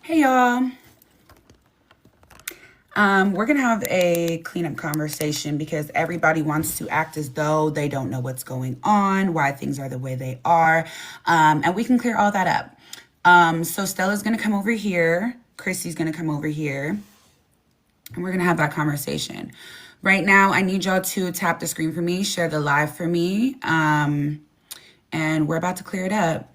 Hey y'all. We're gonna have a cleanup conversation because everybody wants to act as though they don't know what's going on, why things are the way they are, and we can clear all that up. So Stella's gonna come over here, Chrissy's gonna come over here, and we're gonna have that conversation. Right now, I need y'all to tap the screen for me, share the live for me, and we're about to clear it up.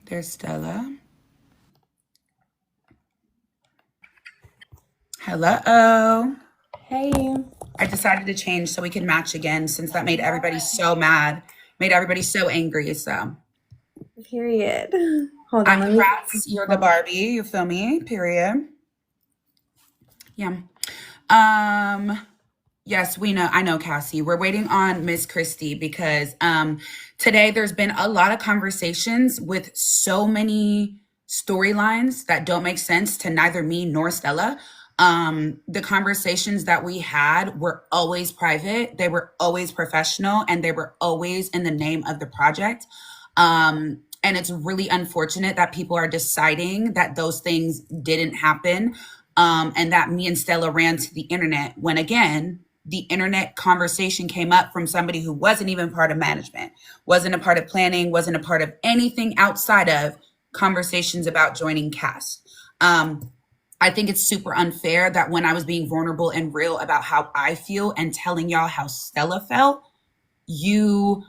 There's Stella. Hello. Hey. I decided to change so we can match again since that made everybody so mad, made everybody so angry. So Period. Hold on, I'm Kratz, you're the Barbie, you feel me? Period. Yeah. Yes, we know. I know, Cassie. We're waiting on Miss Christie because today there's been a lot of conversations with so many storylines that don't make sense to neither me nor Stella. The conversations that we had were always private, they were always professional, and they were always in the name of the project. And it's really unfortunate that people are deciding that those things didn't happen, and that me and Stella ran to the internet when, again, the internet conversation came up from somebody who wasn't even part of management, wasn't a part of planning, wasn't a part of anything outside of conversations about joining cast. I think it's super unfair that when I was being vulnerable and real about how I feel and telling y'all how Stella felt, you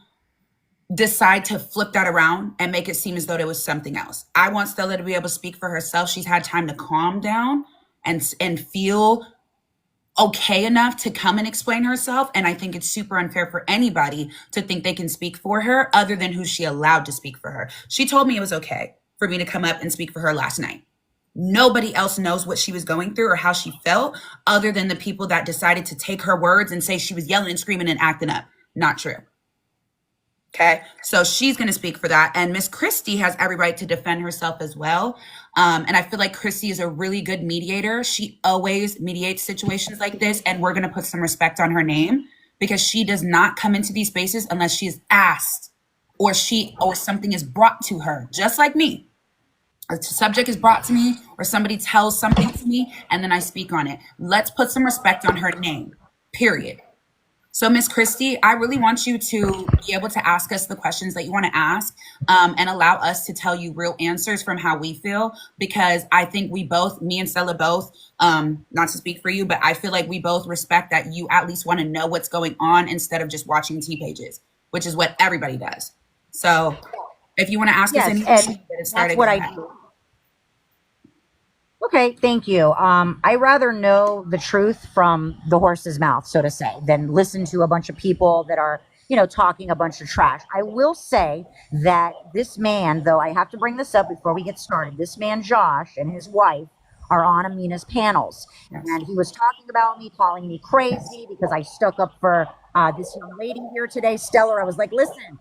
decide to flip that around and make it seem as though there was something else. I want Stella to be able to speak for herself. She's had time to calm down and feel okay enough to come and explain herself. And I think it's super unfair for anybody to think they can speak for her other than who she allowed to speak for her. She told me it was okay for me to come up and speak for her last night. Nobody else knows what she was going through or how she felt other than the people that decided to take her words and say she was yelling and screaming and acting up. Not true. Okay, so she's going to speak for that. And Miss Christie has every right to defend herself as well. And I feel like Christie is a really good mediator. She always mediates situations like this. And we're going to put some respect on her name because she does not come into these spaces unless she is asked or something is brought to her, just like me. A subject is brought to me or somebody tells something to me and then I speak on it. Let's put some respect on her name, period. So, Miss Christie, I really want you to be able to ask us the questions that you want to ask, and allow us to tell you real answers from how we feel, because I think we both, me and Stella both, not to speak for you, but I feel like we both respect that you at least want to know what's going on instead of just watching T pages, which is what everybody does. So if you want to ask us anything, get it started. That's what I do. Okay, thank you. I rather know the truth from the horse's mouth, so to say, than listen to a bunch of people that are, talking a bunch of trash. I will say that this man, though, I have to bring this up before we get started. This man, Josh, and his wife are on Amina's panels. Yes. And he was talking about me, calling me crazy because I stuck up for this young lady here today, Stella. I was like, listen,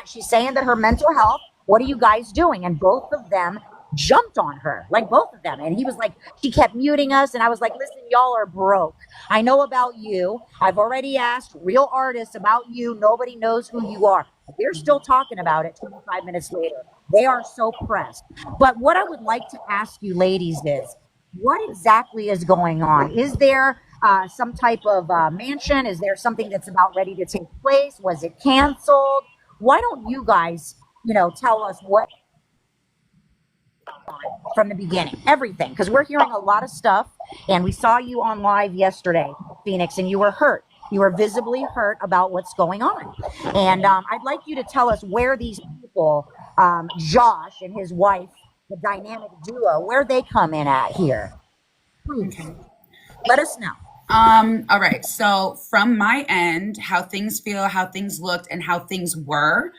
she's saying that her mental health, what are you guys doing? And both of them jumped on her, like both of them. And he was like, she kept muting us. And I was like, listen, y'all are broke. I know about you. I've already asked real artists about you. Nobody knows who you are. They're still talking about it 25 minutes later. They are so pressed. But what I would like to ask you ladies is, what exactly is going on? Is there some type of mansion? Is there something that's about ready to take place? Was it canceled? Why don't you guys, tell us what from the beginning, everything, because we're hearing a lot of stuff, and we saw you on live yesterday, Feenyx, and you were hurt. You were visibly hurt about what's going on, and I'd like you to tell us where these people, Josh and his wife, the dynamic duo, where they come in at here. Please, let us know. All right. So from my end, how things feel, how things looked, and how things were,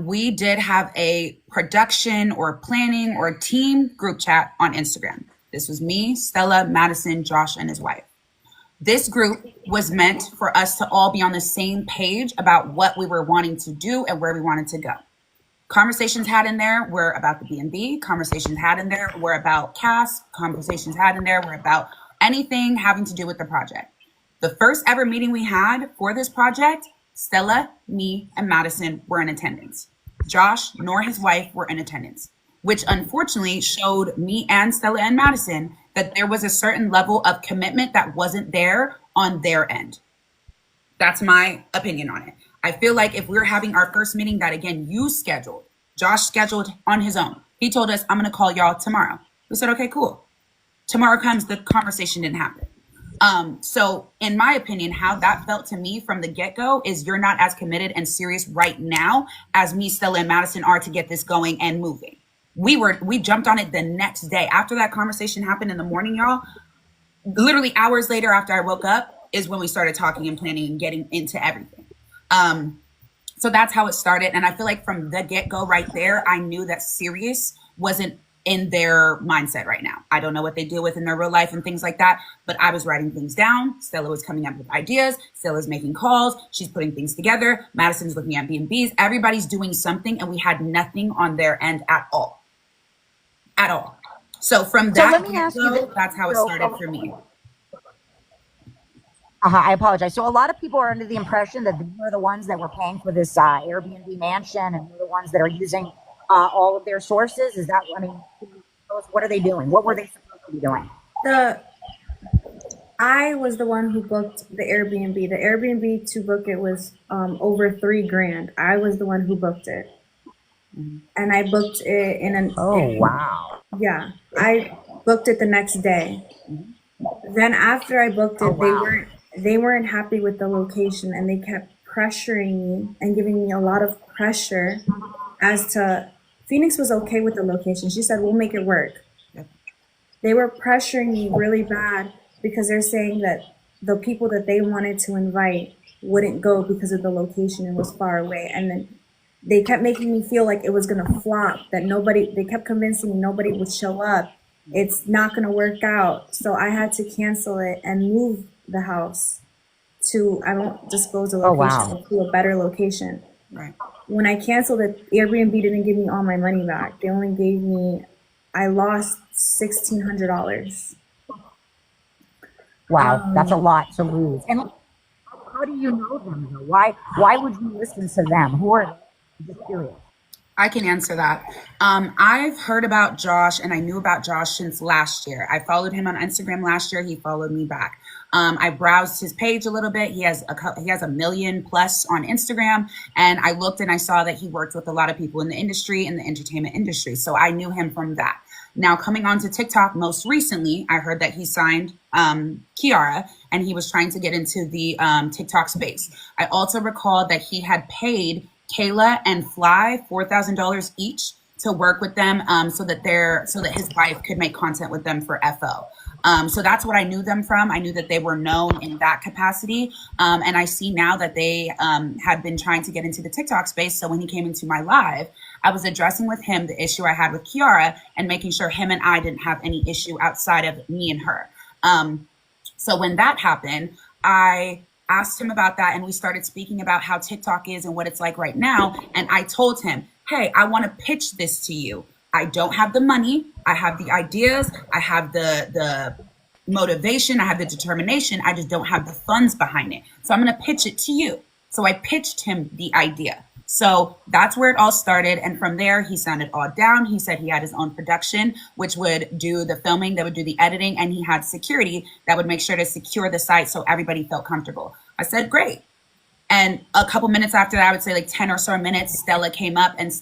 we did have a production or planning or team group chat on Instagram. This was me, Stella, Madison, Josh, and his wife. This group was meant for us to all be on the same page about what we were wanting to do and where we wanted to go. Conversations had in there were about the B&B. Conversations had in there were about cast. Conversations had in there were about anything having to do with the project. The first ever meeting we had for this project, Stella, me, and Madison were in attendance. Josh nor his wife were in attendance, which unfortunately showed me and Stella and Madison that there was a certain level of commitment that wasn't there on their end. That's my opinion on it. I feel like if we're having our first meeting that, again, you scheduled, Josh scheduled on his own. He told us, I'm going to call y'all tomorrow. We said, okay, cool. Tomorrow comes, the conversation didn't happen. So in my opinion, how that felt to me from the get-go is you're not as committed and serious right now as me, Stella, and Madison are to get this going and moving. We jumped on it the next day. After that conversation happened in the morning, y'all, literally hours later after I woke up is when we started talking and planning and getting into everything. So that's how it started. And I feel like from the get-go right there, I knew that serious wasn't in their mindset right now. I don't know what they deal with in their real life and things like that, but I was writing things down. Stella was coming up with ideas. Stella's making calls. She's putting things together. Madison's looking at B&Bs. Everybody's doing something, and we had nothing on their end at all. At all. So from that, let me ask you this. that's how it started for me. I apologize. So a lot of people are under the impression that they're the ones that were paying for this Airbnb mansion, and they're the ones that are using all of their sources. Is that, I mean, what are they doing? What were they supposed to be doing? I was the one who booked the Airbnb. The Airbnb to book it was over $3,000. I was the one who booked it, and I booked it in an. Oh wow! Yeah, I booked it the next day. Then after I booked it, they weren't happy with the location, and they kept pressuring me and giving me a lot of pressure as to Feenyx was okay with the location. She said, we'll make it work. Yep. They were pressuring me really bad because they're saying that the people that they wanted to invite wouldn't go because of the location. It was far away. And then they kept making me feel like it was going to flop, that they kept convincing me nobody would show up. It's not going to work out. So I had to cancel it and move the house to, I won't disclose the location, to a better location. Right. When I canceled it, Airbnb didn't give me all my money back. They only gave me, I lost $1,600. Wow, that's a lot to lose. And how do you know them though? Why would you listen to them? Who are they? Just curious. I can answer that. I've heard about Josh, and I knew about Josh since last year. I followed him on Instagram last year. He followed me back. I browsed his page a little bit. He has a million plus on Instagram, and I looked and I saw that he worked with a lot of people in the industry, in the entertainment industry. So I knew him from that. Now coming onto TikTok, most recently, I heard that he signed Kiara, and he was trying to get into the TikTok space. I also recalled that he had paid Kayla and Fly $4,000 each to work with them, so that his wife could make content with them for FO. So that's what I knew them from. I knew that they were known in that capacity. And I see now that they had been trying to get into the TikTok space. So when he came into my live, I was addressing with him the issue I had with Kiara and making sure him and I didn't have any issue outside of me and her. So when that happened, I asked him about that, and we started speaking about how TikTok is and what it's like right now. And I told him, hey, I want to pitch this to you. I don't have the money. I have the ideas. I have the motivation. I have the determination. I just don't have the funds behind it. So I'm going to pitch it to you. So I pitched him the idea. So that's where it all started. And from there, he sounded all down. He said he had his own production, which would do the filming, that would do the editing, and he had security that would make sure to secure the site so everybody felt comfortable. I said, great. And a couple minutes after that, I would say like 10 or so minutes, Stella came up and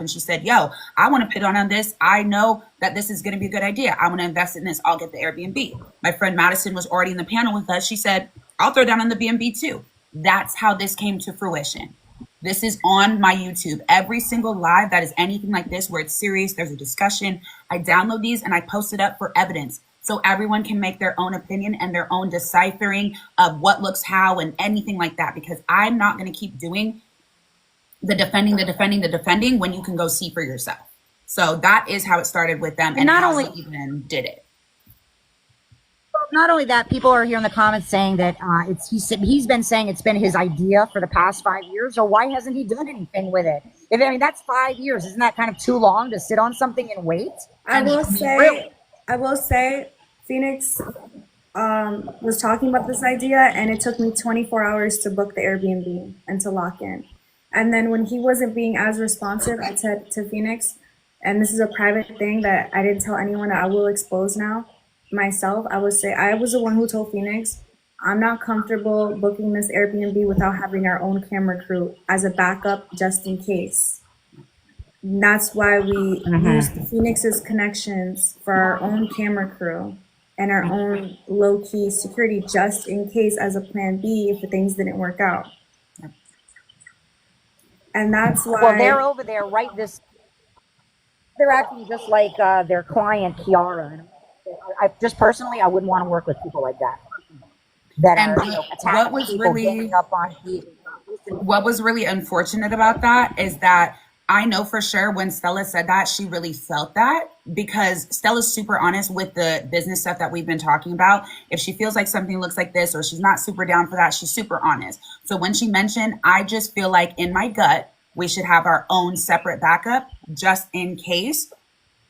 she said, yo, I want to put on this. I know that this is going to be a good idea. I want to invest in this. I'll get the Airbnb. My friend Madison was already in the panel with us. She said, I'll throw down on the B&B too. That's how this came to fruition. This is on my YouTube. Every single live that is anything like this, where it's serious, there's a discussion, I download these and I post it up for evidence. So everyone can make their own opinion and their own deciphering of what looks how and anything like that, because I'm not going to keep doing the defending when you can go see for yourself. So that is how it started with them, and not how only they even did it. Not only that, people are here in the comments saying that he's been saying it's been his idea for the past 5 years. So why hasn't he done anything with it? That's 5 years. Isn't that kind of too long to sit on something and wait? I will say, Feenyx, was talking about this idea, and it took me 24 hours to book the Airbnb and to lock in. And then when he wasn't being as responsive, I said to Feenyx, and this is a private thing that I didn't tell anyone that I will expose now myself. I would say I was the one who told Feenyx, I'm not comfortable booking this Airbnb without having our own camera crew as a backup just in case. And that's why we used Feenyx's connections for our own camera crew and our own low key security just in case as a plan B if the things didn't work out. And that's why. Well, they're over there right this. They're acting just like their client Kiara. And I just personally, I wouldn't want to work with people like that. That And are attacking was people, really ganging up on people. what was really unfortunate about that is that I know for sure when Stella said that, she really felt that, because Stella's super honest with the business stuff that we've been talking about. If she feels like something looks like this or she's not super down for that, she's super honest. So when she mentioned, I just feel like in my gut, we should have our own separate backup just in case,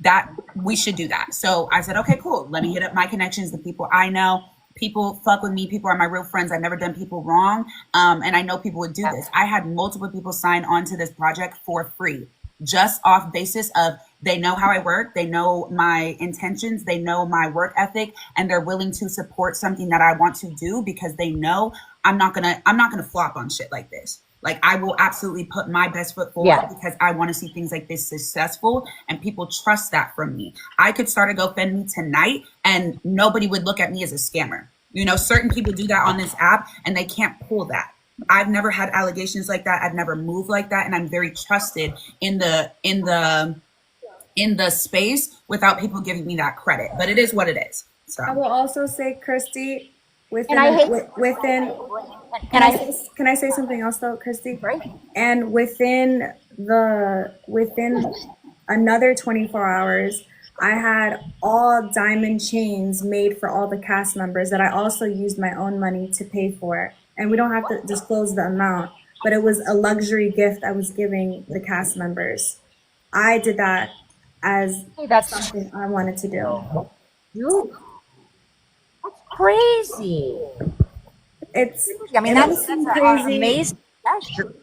that we should do that. So I said, okay, cool. Let me hit up my connections, the people I know. People fuck with me. People are my real friends. I've never done people wrong. And I know people would do this. I had multiple people sign on to this project for free, just off basis of they know how I work. They know my intentions. They know my work ethic, and they're willing to support something that I want to do because they know I'm not gonna flop on shit like this. Like, I will absolutely put my best foot forward because I want to see things like this successful, and people trust that from me. I could start a GoFundMe tonight and nobody would look at me as a scammer. You know, certain people do that on this app and they can't pull that. I've never had allegations like that. I've never moved like that. And I'm very trusted in the space without people giving me that credit, but it is what it is. So I will also say, Christy, within And I hate within and can I say something else though, Christy? right. And within another 24 hours, I had all diamond chains made for all the cast members that I also used my own money to pay for. And we don't have to disclose the amount, but it was a luxury gift I was giving the cast members. I did that as Hey, that's something I wanted to do. you. That's crazy. I mean, It might that's seem an crazy. amazing gesture.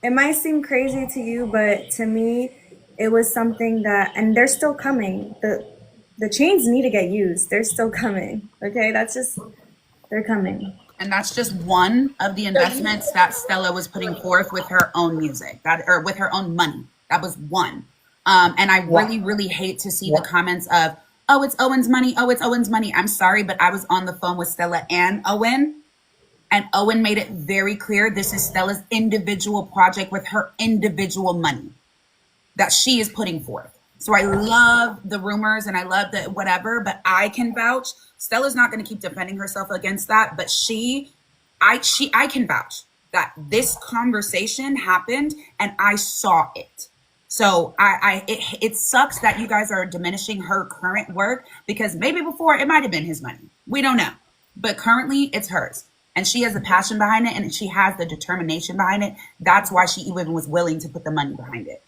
It might seem crazy to you, but to me, it was something that, and they're still coming. The chains need to get used. They're still coming. Okay, they're coming. and that's just one of the investments that Stella was putting forth with her own music, or with her own money. That was one. And I really, really hate to see the comments of, oh, it's Owen's money. Oh, it's Owen's money. I'm sorry, but I was on the phone with Stella and Owen, and Owen made it very clear this is Stella's individual project with her individual money that she is putting forth. So I love the rumors and I love the whatever, but I can vouch. Stella's not going to keep defending herself against that, but I can vouch that this conversation happened and I saw it. So it sucks that you guys are diminishing her current work, because maybe before it might have been his money. We don't know, but currently it's hers. And she has the passion behind it, and she has the determination behind it. That's why she even was willing to put the money behind it.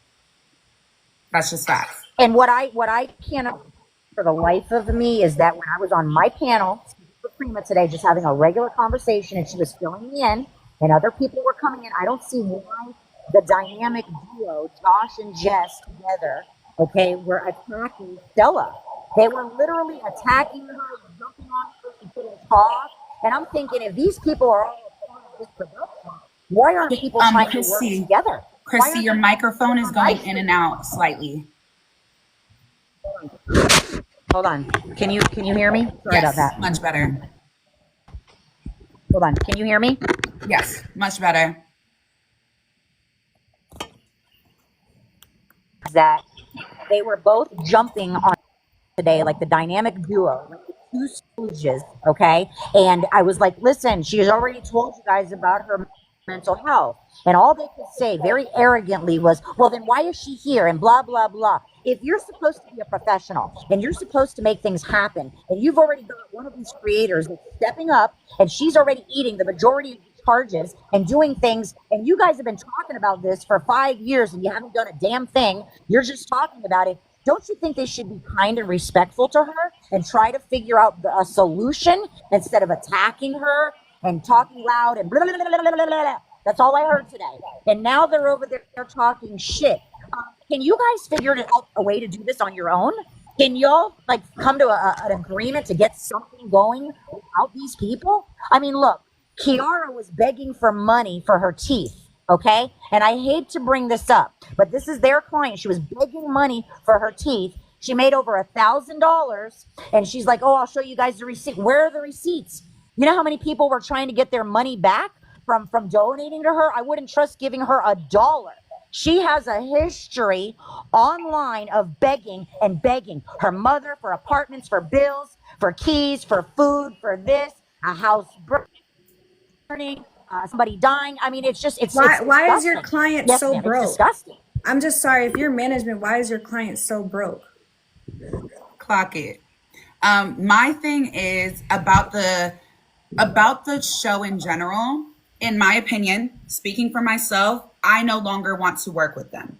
That's just facts. And what I can't for the life of me is that when I was on my panel with Prima today, just having a regular conversation, and she was filling me in, and other people were coming in, I don't see why the dynamic duo, Josh and Jess together, okay, were attacking Stella. They were literally attacking her, jumping on her, she couldn't talk. And I'm thinking, if these people are all a part of this production, why aren't people trying to work together? Chrissy, your microphone is going in and out slightly. Hold on. Can you hear me? Sorry about that. Much better. Hold on. Can you hear me? Yes, much better. That they were both jumping on today, like the dynamic duo, like the two stooges, okay? And I was like, listen, she has already told you guys about her mental health. And all they could say very arrogantly was, well, then why is she here? And blah, blah, blah. If you're supposed to be a professional and you're supposed to make things happen, and you've already got one of these creators that's stepping up and she's already eating the majority of the charges and doing things, and you guys have been talking about this for 5 years and you haven't done a damn thing, you're just talking about it. Don't you think they should be kind and respectful to her and try to figure out a solution instead of attacking her and talking loud and blah, blah, blah, blah, blah, blah. That's all I heard today. And now they're over there talking shit. Can you guys figure out a way to do this on your own? Can y'all like come to an agreement to get something going without these people? I mean, look, Kiara was begging for money for her teeth. Okay. And I hate to bring this up, but this is their client. She was begging money for her teeth. She made over $1,000 and she's like, oh, I'll show you guys the receipt. Where are the receipts? You know how many people were trying to get their money back from donating to her? I wouldn't trust giving her $1. She has a history online of begging and begging her mother for apartments, for bills, for keys, for food, for this, a house burning, somebody dying. I mean, it's just, it's Why is your disgusting. client Yes, so ma'am, it's broke? disgusting. I'm just sorry, if you're management, why is your client so broke? Clock it. My thing is about the show in general. In my opinion, speaking for myself, I no longer want to work with them.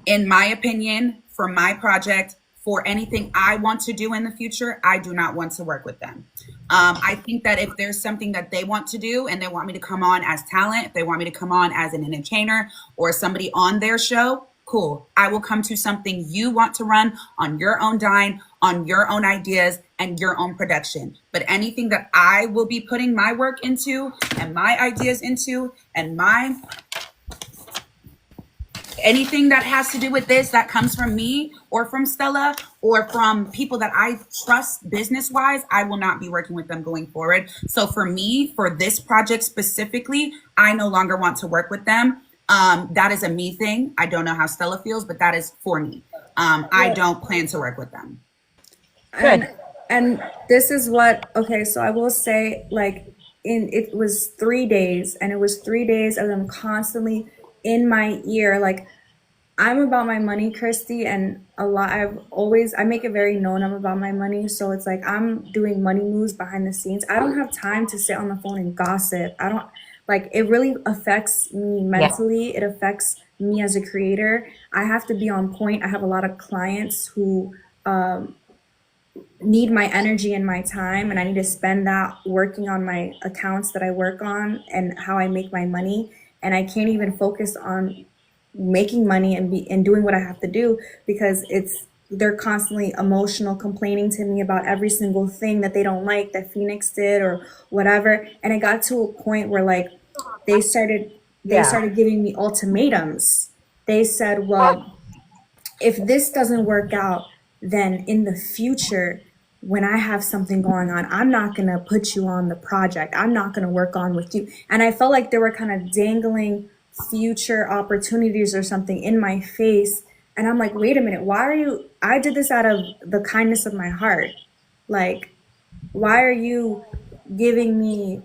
In my opinion, for my project, for anything I want to do in the future, I do not want to work with them. I think that if there's something that they want to do and they want me to come on as talent, if they want me to come on as an entertainer or somebody on their show, cool. I will come to something you want to run on your own dime, on your own ideas and your own production. But anything that I will be putting my work into and my ideas into and anything that has to do with this that comes from me or from Stella or from people that I trust business wise, I will not be working with them going forward. So for me, for this project specifically, I no longer want to work with them. That is a me thing. I don't know how Stella feels, but that is for me. I don't plan to work with them. And this is what, okay, so I will say, like, it was 3 days, and it was 3 days of them constantly in my ear. Like, I'm about my money, Christy, and I make it very known I'm about my money. So it's like I'm doing money moves behind the scenes. I don't have time to sit on the phone and gossip. I don't, like, it really affects me mentally. It affects me as a creator. I have to be on point. I have a lot of clients who need my energy and my time, and I need to spend that working on my accounts that I work on and how I make my money. And I can't even focus on making money and doing what I have to do because they're constantly emotional, complaining to me about every single thing that they don't like that Feenyx did or whatever. And it got to a point where, like, they started giving me ultimatums. They said, well, if this doesn't work out, then in the future, when I have something going on, I'm not going to put you on the project. I'm not going to work on with you. And I felt like they were kind of dangling future opportunities or something in my face. And I'm like, wait a minute, I did this out of the kindness of my heart. Like, why are you giving me,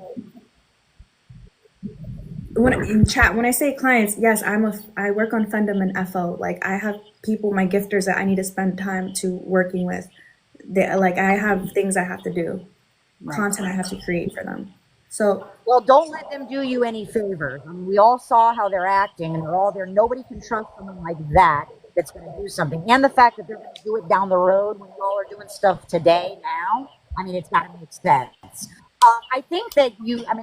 when I say clients, yes, I work on Fendom and FO. Like, I have people, my gifters that I need to spend time to working with. I have things I have to do, content I have to create for them. So, well, don't let them do you any favors. I mean, we all saw how they're acting, and they're all there. Nobody can trust someone like that that's going to do something. And the fact that they're going to do it down the road when you all are doing stuff today, now, I mean, it's got to make sense. I think that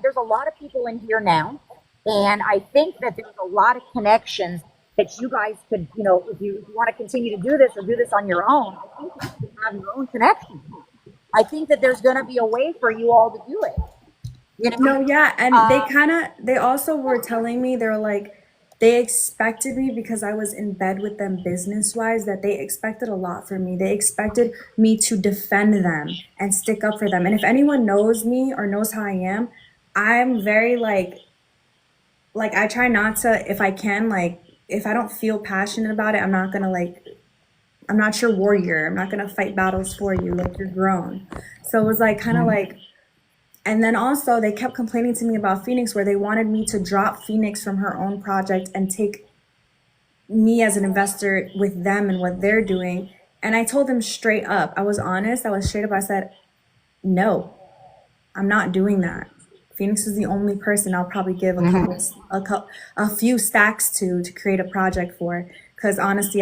there's a lot of people in here now, and I think that there's a lot of connections that you guys could, if you want to continue to do this or do this on your own, I think you should have your own connections. I think that there's going to be a way for you all to do it. No, yeah, and they also were telling me, they're like, they expected me because I was in bed with them business wise, that they expected a lot from me. They expected me to defend them and stick up for them. And if anyone knows me or knows how I am, I'm very like I try not to, if I can, like, if I don't feel passionate about it, I'm not gonna, like, I'm not your warrior. I'm not gonna fight battles for you. Like, you're grown. So it was like kind of like. And then also they kept complaining to me about Feenyx, where they wanted me to drop Feenyx from her own project and take me as an investor with them and what they're doing. And I told them straight up, I was honest, I was straight up, I said, no, I'm not doing that. Feenyx is the only person I'll probably give a few stacks to create a project for. Because honestly,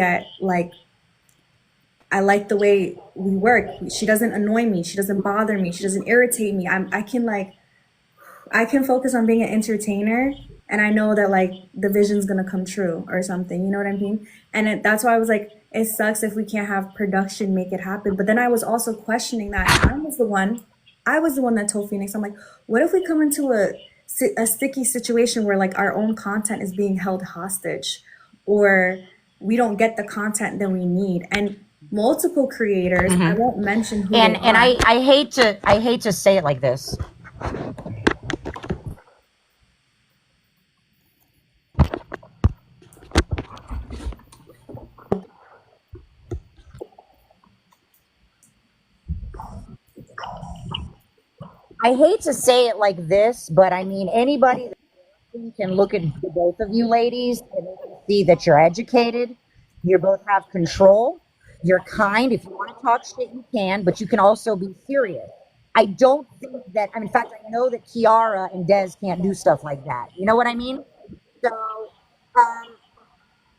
I like the way we work. She doesn't annoy me. She doesn't bother me. She doesn't irritate me. I can focus on being an entertainer, and I know that like the vision's gonna come true or something. You know what I mean? And that's why I was like, it sucks if we can't have production make it happen. But then I was also questioning that. I was the one that told Feenyx, I'm like, what if we come into a sticky situation where like our own content is being held hostage, or we don't get the content that we need? And multiple creators, I won't mention who And they and are. I hate to say it like this. I hate to say it like this, but I mean anybody that can look at the both of you ladies and they can see that you're educated, you both have control, you're kind. If you want to talk shit, you can, but you can also be serious. I don't think that. I mean, in fact, I know that Kiara and Des can't do stuff like that. You know what I mean? So um,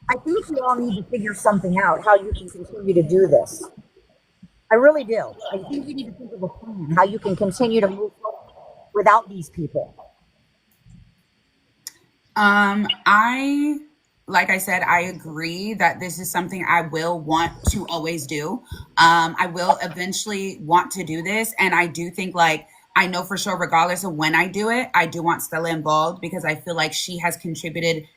I think you all need to figure something out how you can continue to do this. I really do. I think you need to think of a plan how you can continue to move forward without these people. I, like I said, I agree that this is something I will want to always do. I will eventually want to do this. And I do think like, I know for sure, regardless of when I do it, I do want Stella involved because I feel like she has contributed.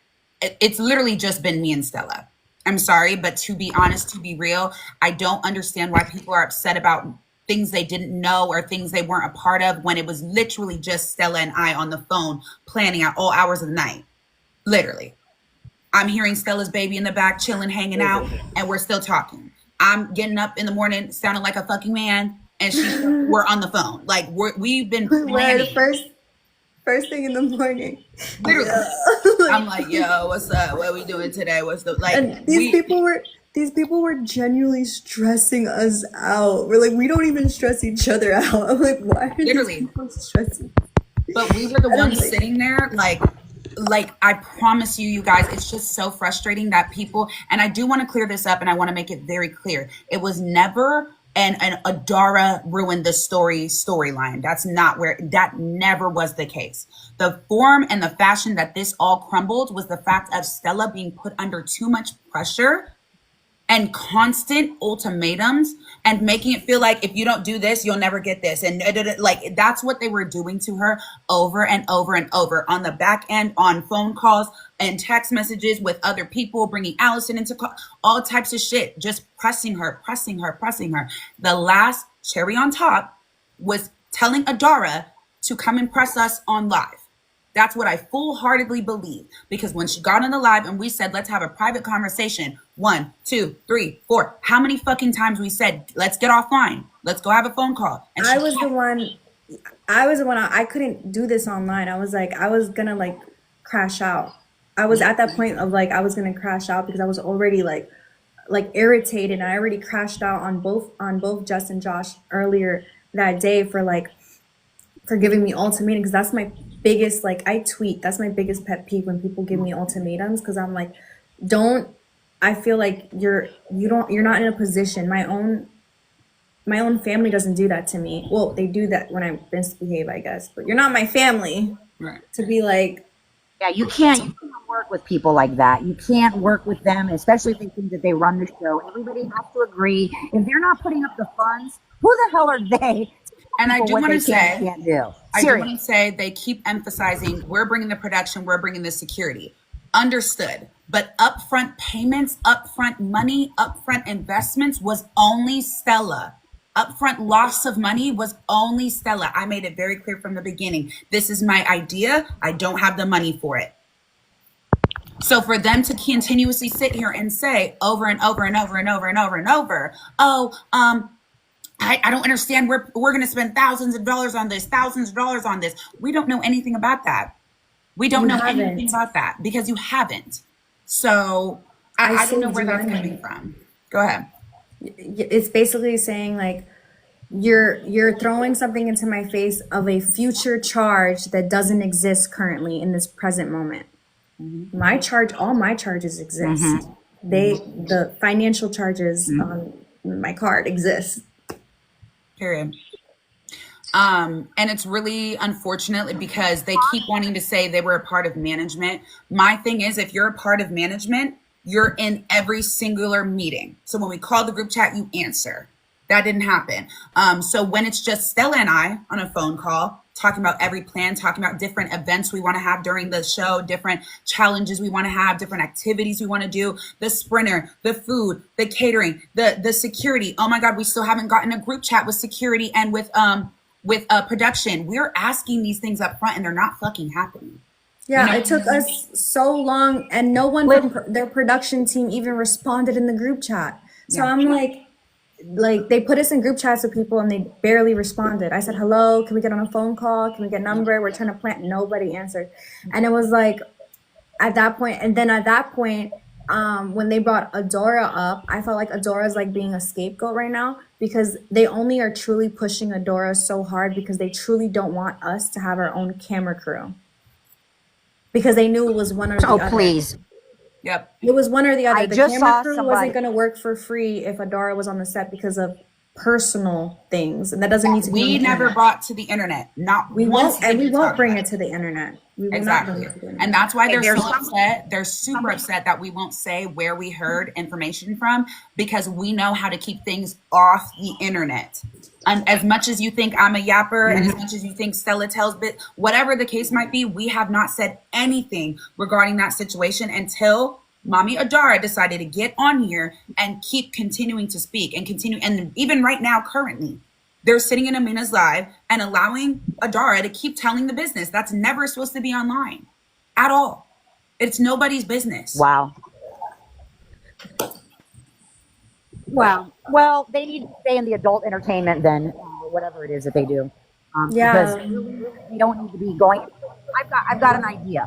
It's literally just been me and Stella. I'm sorry, but to be honest, to be real, I don't understand why people are upset about things they didn't know or things they weren't a part of when it was literally just Stella and I on the phone planning at all hours of the night. Literally. I'm hearing Stella's baby in the back, chilling, hanging out, and we're still talking. I'm getting up in the morning, sounding like a fucking man, and we're on the phone. Like we've been We're planning. First thing in the morning. Literally. Yeah. I'm like, yo, what's up? What are we doing today? What's the like? And these people were genuinely stressing us out. We're like, we don't even stress each other out. I'm like, why are Literally. these people stressing? But we were the I don't ones like. sitting there like I promise you guys, it's just so frustrating that people, and I do want to clear this up and I want to make it very clear. It was never an Adara ruined the storyline. That's not where, that never was the case. The form and the fashion that this all crumbled was the fact of Stella being put under too much pressure and constant ultimatums and making it feel like if you don't do this, you'll never get this. And like that's what they were doing to her over and over and over on the back end, on phone calls and text messages with other people, bringing Allison into all types of shit, just pressing her. The last cherry on top was telling Adara to come and press us on live. That's what I full-heartedly believe. Because when she got on the live and we said, let's have a private conversation, 1, 2, 3, 4, how many fucking times we said, let's get offline. Let's go have a phone call. And I was the one. I couldn't do this online. I was like, I was gonna like crash out. I was at that point of like, I was gonna crash out because I was already like irritated. And I already crashed out on both Jess and Josh earlier that day for giving me ultimatum, because that's my biggest, like I tweet, that's my biggest pet peeve when people give me ultimatums, because I'm like, don't, I feel like you're not in a position. My own family doesn't do that to me. Well, they do that when I misbehave, I guess, but you're not my family. right. To be like, Yeah, you can't work with people like that. You can't work with them, especially if they think that they run the show. Everybody has to agree. If they're not putting up the funds, who the hell are they? And I do want to say, can't do. I do want to say they keep emphasizing we're bringing the production, we're bringing the security. Understood. But upfront payments, upfront money, upfront investments was only Stella. Upfront loss of money was only Stella. I made it very clear from the beginning. This is my idea. I don't have the money for it. So for them to continuously sit here and say over and over and over and over and over and over, I don't understand. We're going to spend thousands of dollars on this. We don't know anything about that. We don't know anything about that because you haven't. So I don't know where that's coming from. Go ahead. It's basically saying like, you're throwing something into my face of a future charge that doesn't exist currently in this present moment. All my charges exist. The financial charges, my card exists. Period. And it's really unfortunate because they keep wanting to say they were a part of management. My thing is, if you're a part of management, you're in every singular meeting. So when we call the group chat, you answer. That didn't happen. So when it's just Stella and I on a phone call, talking about every plan, talking about different events we want to have during the show, different challenges we want to have, different activities we want to do, the sprinter, the food, the catering, the security. Oh my God, we still haven't gotten a group chat with security and with production. We're asking these things up front and they're not fucking happening. Yeah, it took us so long, and no one from their production team even responded in the group chat. So I'm like they put us in group chats with people and they barely responded. I said, hello, can we get on a phone call? Can we get a number? We're trying to plan. Nobody answered. And it was like at that point, when they brought Adora up, I felt like Adora's like being a scapegoat right now because they only are truly pushing Adora so hard because they truly don't want us to have our own camera crew. Because they knew it was one or the other. Oh, please. Yep. It was one or the other. I The just camera saw crew somebody- wasn't going to work for free if Adora was on the set because of personal things, and that doesn't need to be. We never brought to the internet. Not We once won't, and did we won't talk bring about it to the internet. We will Exactly. not bring it to the internet. And that's why they're there's so upset. They're super upset that we won't say where we heard information from because we know how to keep things off the internet. And as much as you think I'm a yapper and as much as you think Stella tells bit, whatever the case might be, we have not said anything regarding that situation until Mommy Adara decided to get on here and keep continuing to speak and continue. And even right now, currently, they're sitting in Amina's live and allowing Adara to keep telling the business. That's never supposed to be online at all. It's nobody's business. Wow. Wow. Well, they need to stay in the adult entertainment then, whatever it is that they do. Yeah. Because we don't need to be going. I've got an idea.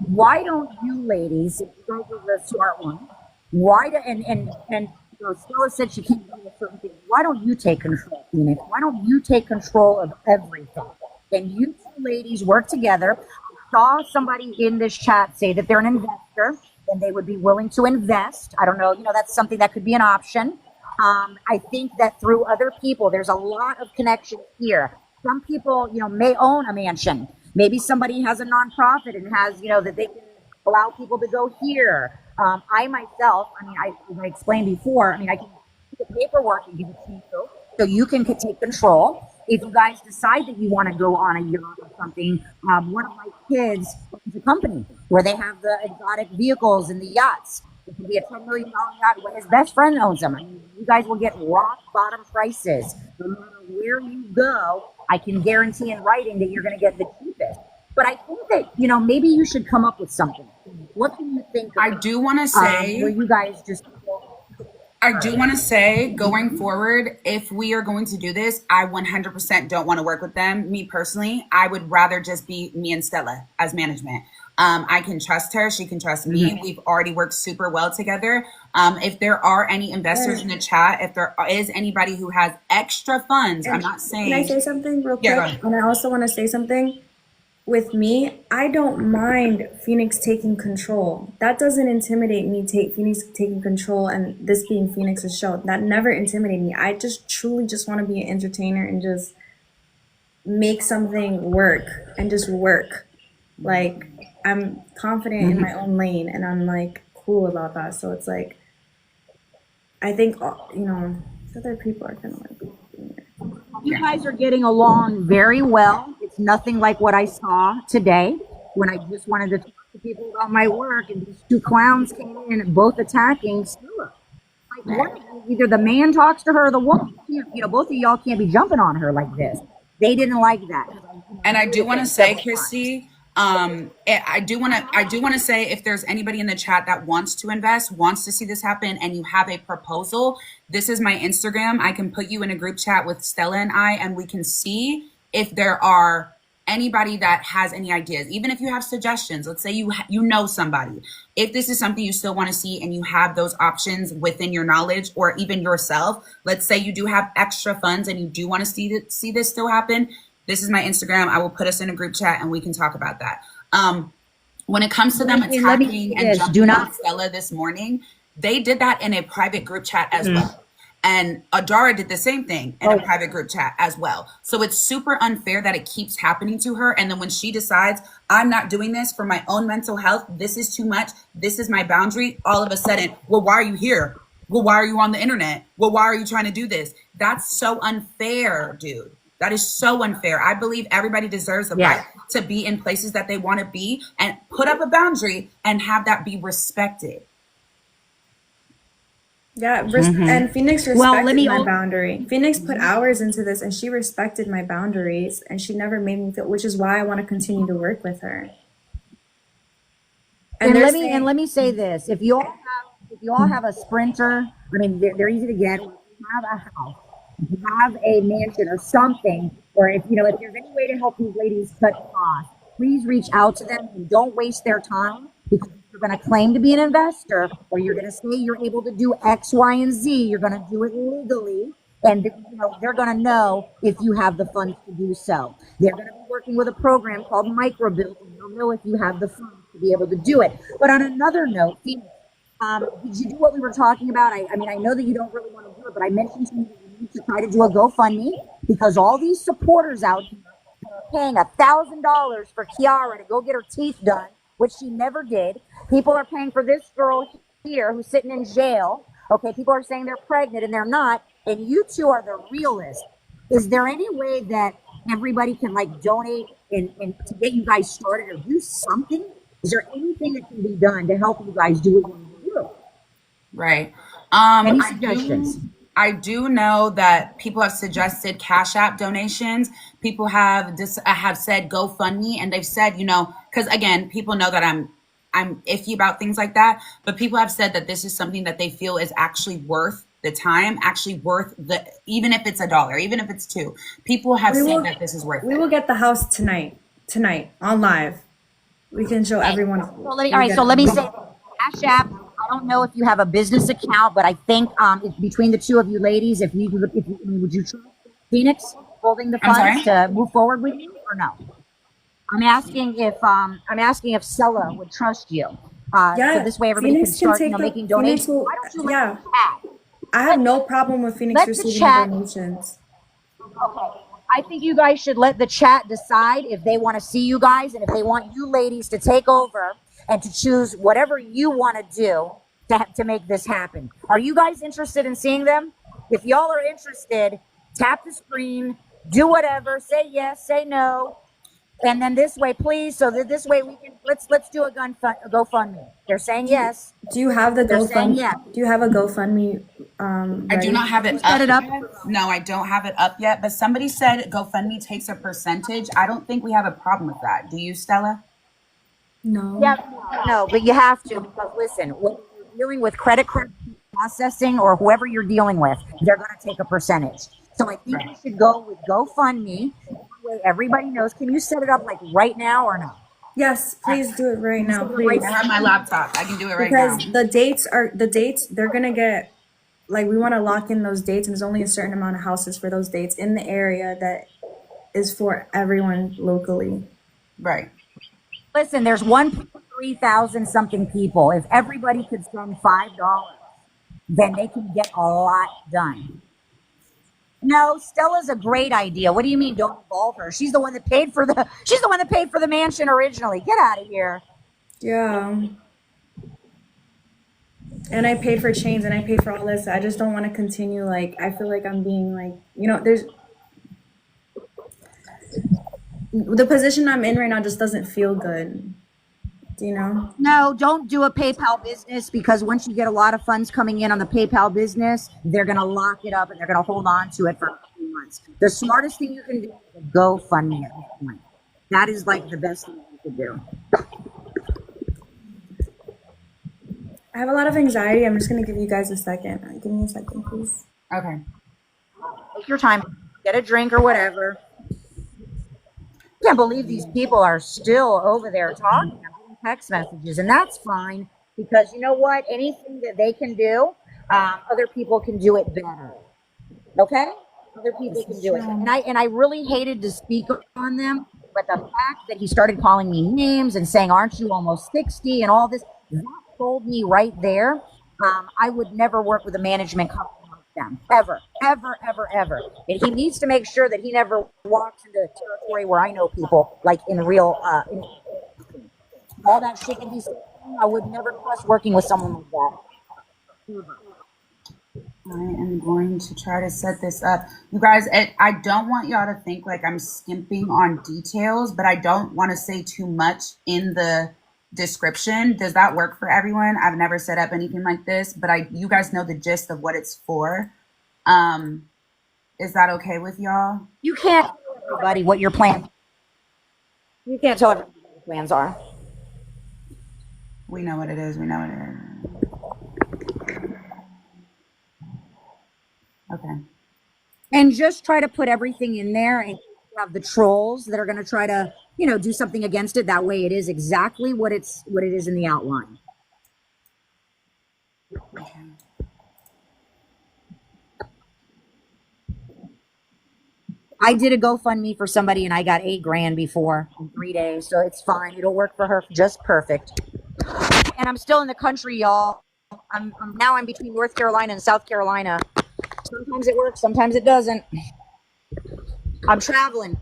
Why don't you ladies, if you guys are the smart one, and Stella said she can't do a certain thing. Why don't you take control, Feenyx? Why don't you take control of everything? And you two ladies work together. I saw somebody in this chat say that they're an investor and they would be willing to invest. I don't know, that's something that could be an option. I think that through other people, there's a lot of connections here. Some people, may own a mansion. Maybe somebody has a nonprofit and has, that they can allow people to go here. I myself, as I explained before, I can do the paperwork and give it to you so you can take control. If you guys decide that you want to go on a yacht or something, one of my kids owns a company where they have the exotic vehicles and the yachts. It could be a $10 million yacht. Well, his best friend owns them. You guys will get rock bottom prices. No matter where you go, I can guarantee in writing that you're going to get the cheapest. But I think that, maybe you should come up with something. What can you think of? I do want to say, where you guys just... I do want to say going forward, if we are going to do this, I 100% don't want to work with them. Me personally, I would rather just be me and Stella as management. I can trust her. She can trust me. We've already worked super well together. If there are any investors in the chat, if there is anybody who has extra funds, I'm not saying. Can I say something real quick? Yeah, And I also want to say something. With me, I don't mind Feenyx taking control. That doesn't intimidate me, Feenyx taking control and this being Feenyx's show. That never intimidated me. I just truly just want to be an entertainer and just make something work and just work. Like, I'm confident in my own lane and I'm like cool about that. So it's like, I think, other people are kind of like, you guys are getting along very well. It's nothing like what I saw today when I just wanted to talk to people about my work and these two clowns came in both attacking Stella. Like, either the man talks to her or the woman. Both of y'all can't be jumping on her like this. They didn't like that. And I do want to say, Chrissy, I do want to say if there's anybody in the chat that wants to invest, wants to see this happen, and you have a proposal, this is my Instagram. I can put you in a group chat with Stella and I, and we can see if there are anybody that has any ideas, even if you have suggestions. Let's say you know somebody. If this is something you still want to see and you have those options within your knowledge or even yourself, let's say you do have extra funds and you do want to see this still happen. This is my Instagram. I will put us in a group chat and we can talk about that. When it comes to them attacking and jumping on Stella this morning, they did that in a private group chat as well. And Adara did the same thing in a private group chat as well. So it's super unfair that it keeps happening to her. And then when she decides, I'm not doing this for my own mental health, this is too much, this is my boundary, all of a sudden, well, why are you here? Well, why are you on the internet? Well, why are you trying to do this? That's so unfair, dude. That is so unfair. I believe everybody deserves the right to be in places that they want to be and put up a boundary and have that be respected. Yeah, and Feenyx respected my boundary. Feenyx put hours into this, and she respected my boundaries, and she never made me feel, which is why I want to continue to work with her. And let me say this: if you all have a Sprinter, I mean, they're easy to get. If you have a house, if you have a mansion or something, or if there's any way to help these ladies cut costs, please reach out to them and don't waste their time, because you're going to claim to be an investor, or you're going to say you're able to do X, Y, and Z. You're going to do it legally, and they're going to know if you have the funds to do so. They're going to be working with a program called Microbuild, and they'll know if you have the funds to be able to do it. But on another note, Feenyx, did you do what we were talking about? I mean, I know that you don't really want to do it, but I mentioned to you that you need to try to do a GoFundMe, because all these supporters out here are paying $1,000 for Kiara to go get her teeth done, which she never did. People are paying for this girl here who's sitting in jail. Okay, people are saying they're pregnant and they're not. And you two are the realists. Is there any way that everybody can donate and to get you guys started or do something? Is there anything that can be done to help you guys do what you want to do? Right. Any suggestions? I do know that people have suggested Cash App donations. People have said GoFundMe, and they've said, because again, people know that I'm iffy about things like that, but people have said that this is something that they feel is actually worth the time, actually worth even if it's $1, even if it's $2. People have said that this is worth it. We will get the house tonight on live. We can show everyone. So let me say, Cash App. I don't know if you have a business account, but I think it's between the two of you ladies, would you trust Feenyx holding the funds to move forward with you or no? I'm asking if Stella would trust you. So this way everybody can start making donations. Why don't you let the chat? I have no problem with Feenyx receiving donations. Okay. I think you guys should let the chat decide if they want to see you guys and if they want you ladies to take over and to choose whatever you want to do to make this happen. Are you guys interested in seeing them? If y'all are interested, tap the screen, do whatever, say yes, say no, and then this way, please, so that this way we can let's do a GoFundMe. They're saying yes. Do you have the GoFundMe? Yes. Do you have a GoFundMe? I do not have it up. No, I don't have it up yet. But somebody said GoFundMe takes a percentage. I don't think we have a problem with that. Do you, Stella? No. Yeah, no, but you have to, because listen, when you're dealing with credit processing or whoever you're dealing with, they're going to take a percentage. So I think you should go with GoFundMe. That way everybody knows. Can you set it up right now or no? Yes, please do it right now. Please. I have my laptop. I can do it right now. Because the dates, they're going to get, we want to lock in those dates, and there's only a certain amount of houses for those dates in the area that is for everyone locally. Right. Listen, there's 1,300 something people. If everybody could spend $5, then they can get a lot done. No, Stella's a great idea. What do you mean don't involve her? She's the one that paid for the mansion originally. Get out of here. Yeah. And I paid for chains and I paid for all this. I just don't want to continue. I feel like I'm being there's the position I'm in right now just doesn't feel good. Do you know? No, don't do a PayPal business, because once you get a lot of funds coming in on the PayPal business, they're going to lock it up and they're going to hold on to it for a few months. The smartest thing you can do is GoFundMe at this point. That is the best thing you could do. I have a lot of anxiety. I'm just going to give you guys a second. Give me a second, please. Okay. Take your time. Get a drink or whatever. I can't believe these people are still over there talking. I'm getting text messages, and that's fine, because you know what? Anything that they can do, other people can do it better. Okay? Other people can do it. And I really hated to speak on them, but the fact that he started calling me names and saying, "Aren't you almost 60?" and all this, that told me right there, I would never work with a management company like them ever, ever, ever, ever. And he needs to make sure that he never walks into territory where I know people, like in real, all that shit can be said. I would never trust working with someone like that. I am going to try to set this up. You guys, I don't want y'all to think like I'm skimping on details, but I don't want to say too much in the description. Does that work for everyone? I've never set up anything like this, but you guys know the gist of what it's for. Is that okay with y'all? You can't tell everybody what your plans. You can't tell everybody what your plans are. We know what it is. We know what it is. Okay. And just try to put everything in there, and have the trolls that are going to try to, do something against it. That way it is exactly what it is in the outline. Okay. I did a GoFundMe for somebody and I got $8,000 before in 3 days. So it's fine. It'll work for her just perfect. And I'm still in the country, y'all. I'm between North Carolina and South Carolina. Sometimes it works, sometimes it doesn't. I'm traveling.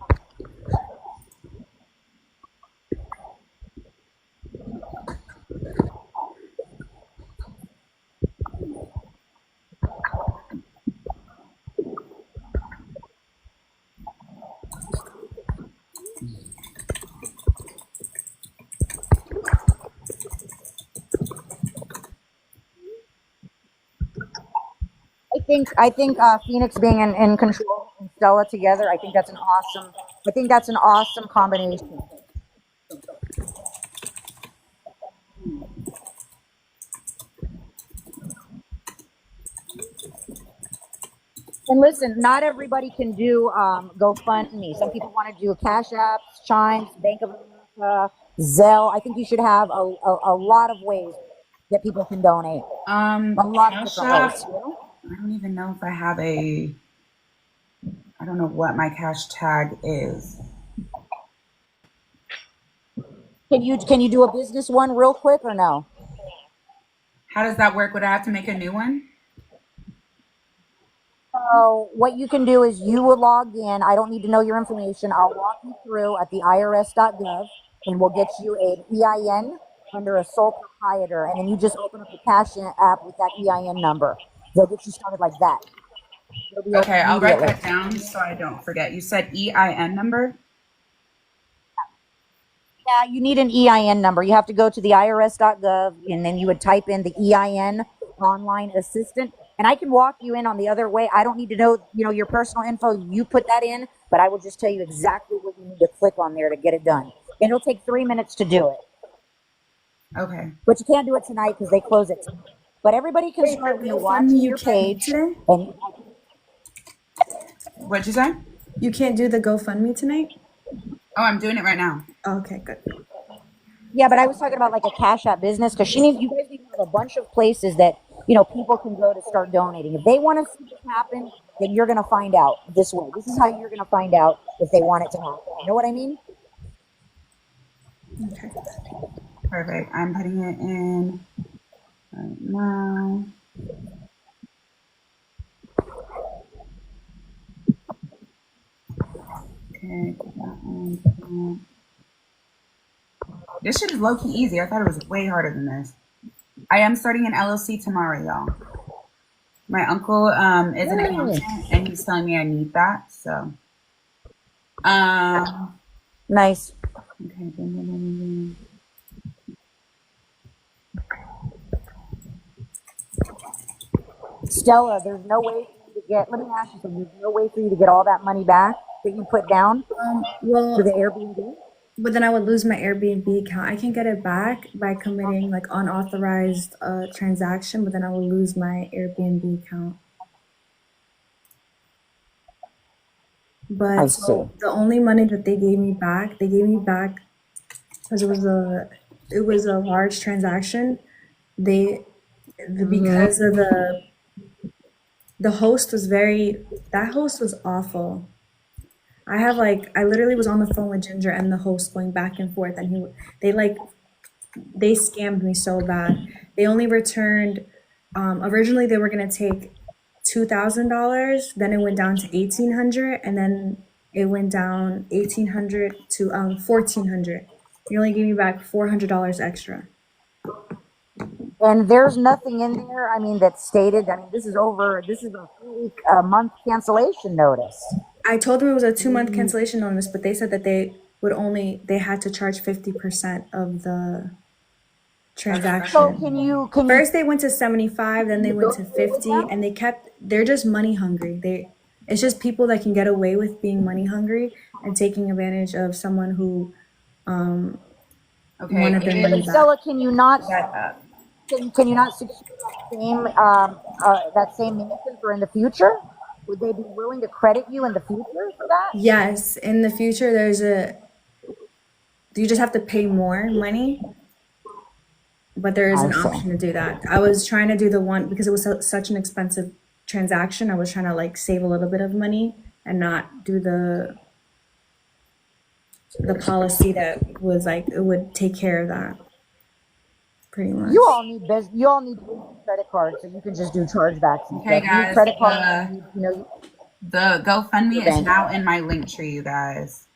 I think Feenyx being in control and Stella together, I think that's an awesome combination. And listen, not everybody can do GoFundMe. Some people want to do Cash Apps, Chimes, Bank of America, Zelle. I think you should have a lot of ways that people can donate. A lot of different ways. I don't even know if I have I don't know what my cash tag is. Can you do a business one real quick or no? How does that work? Would I have to make a new one? So what you can do is you will log in. I don't need to know your information. I'll walk you through at the irs.gov and we'll get you an EIN under a sole proprietor. And then you just open up the Cash app with that EIN number. They'll get you started like that. Okay, I'll write that down so I don't forget. You said EIN number? Yeah, you need an EIN number. You have to go to the irs.gov and then you would type in the EIN online assistant. And I can walk you in on the other way. I don't need to know, your personal info. You put that in, but I will just tell you exactly what you need to click on there to get it done. And it'll take 3 minutes to do it. Okay. But you can't do it tonight because they close it tonight. But everybody can start watching your page. And What'd you say? You can't do the GoFundMe tonight? Oh, I'm doing it right now. Oh, okay, good. Yeah, but I was talking about like a Cash App business because you guys need to have a bunch of places that people can go to start donating. If they want to see this happen, then you're going to find out this way. This is how you're going to find out if they want it to happen. You know what I mean? Okay. Perfect. I'm putting it in right now. Okay, put that on. This shit is low-key easy. I thought it was way harder than this. I am starting an LLC tomorrow, y'all. My uncle is an accountant, and he's telling me I need that. So, nice. Okay. Stella, there's no way for you to get. Let me ask you something. There's no way for you to get all that money back that you put down Well, to the Airbnb. but then I would lose my Airbnb account. I can get it back by committing like unauthorized transaction, but then I will lose my Airbnb account. I But see. so the only money that they gave me back because it was a large transaction. Because of the host was that host was awful. I literally was on the phone with Ginger and the host going back and forth, and they scammed me so bad. They only returned, originally they were gonna take $2,000. Then it went down to 1,800, and then it went down 1,800 to 1,400. You only gave me back $400 extra. And there's nothing in there, I mean, that stated, I mean, this is a 3-week, month cancellation notice. I told them it was a 2-month cancellation notice, but they said that they had to charge 50% of the transaction. So can you First they went to 75, then they went to 50, and they're just money hungry. It's just people that can get away with being money hungry and taking advantage of someone who wanted their money back. Stella, can you not secure that same mansion for in the future? Would they be willing to credit you in the future for that? Yes, in the future you just have to pay more money, but there is an option to do that. I was trying to do the one because it was such an expensive transaction. I was trying to like save a little bit of money and not do the policy that was like it would take care of that. Pretty much. You all need credit cards, so you can just do chargebacks. Okay, guys. Credit cards, The GoFundMe is now in my link tree, you guys.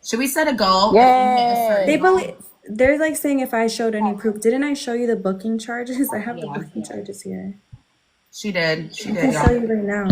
Should we set a goal? Yay! They're like saying if I showed any proof. Didn't I show you the booking charges? I have the booking charges here. She did. I can show you right now.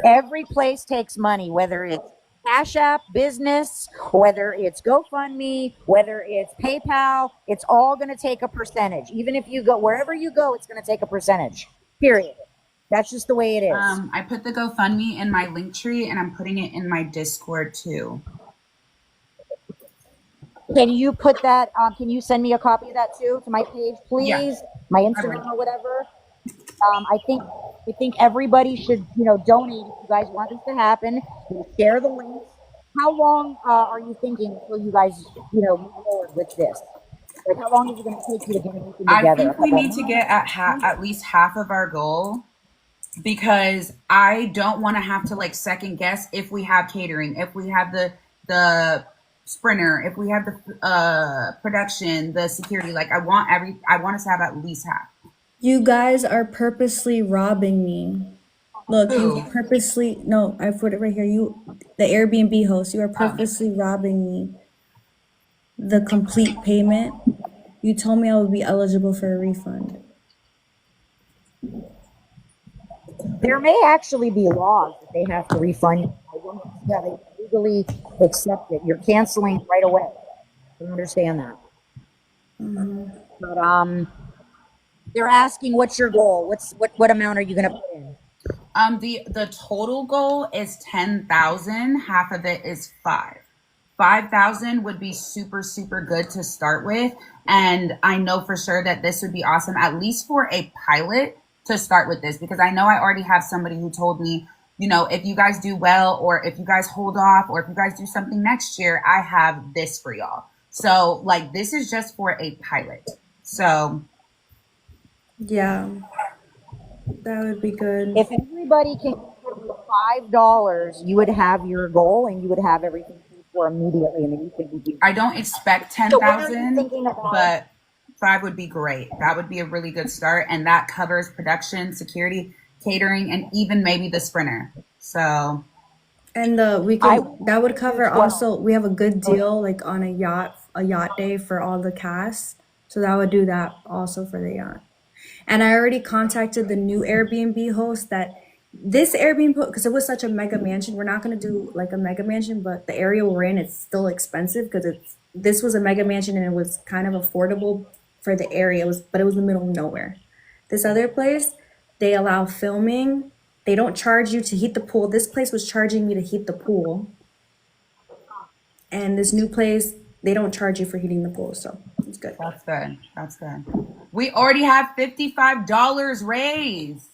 Every place takes money, whether it's Cash App, business, whether it's GoFundMe, whether it's PayPal, it's all going to take a percentage. Even if you go, wherever you go, it's going to take a percentage, period. That's just the way it is. I put the GoFundMe in my link tree and I'm putting it in my Discord too. Can you put that, can you send me a copy of that too to my page, please? Yeah. My Instagram or whatever. I think everybody should, donate if you guys want this to happen. Share the links. How long are you thinking until you guys, move forward with this? Like, how long is it going to take you to get everything together? I think we need to get at least half of our goal, because I don't want to have to like second guess if we have catering, if we have the sprinter, if we have the production, the security. Like I want us to have at least half. You guys are purposely robbing me. Look, you purposely, no, I put it right here. The Airbnb host, you are purposely robbing me. The complete payment. You told me I would be eligible for a refund. There may actually be laws that they have to refund you. Yeah, they legally accept it. You're canceling right away. I understand that. Mm-hmm. But they're asking, what's your goal? What amount are you going to put in? The total goal is 10,000. Half of it is 5,000 would be super, super good to start with. And I know for sure that this would be awesome, at least for a pilot to start with this, because I know I already have somebody who told me, if you guys do well, or if you guys hold off, or if you guys do something next year, I have this for y'all. So like, this is just for a pilot. So yeah, that would be good. If everybody can give $5, you would have your goal and you would have everything paid for immediately. And then you could be. I don't expect 10,000, but 5 would be great. That would be a really good start, and that covers production, security, catering, and even maybe the sprinter. So, and that would cover also. We have a good deal like on a yacht day for all the cast, so that would do that also for the yacht. And I already contacted the new Airbnb host that this Airbnb, because it was such a mega mansion. We're not going to do like a mega mansion, but the area we're in, it's still expensive because this was a mega mansion and it was kind of affordable for the area. But it was in the middle of nowhere. This other place, they allow filming. They don't charge you to heat the pool. This place was charging me to heat the pool. And this new place, they don't charge you for heating the pool, so it's good. That's good. That's good. We already have $55 raised.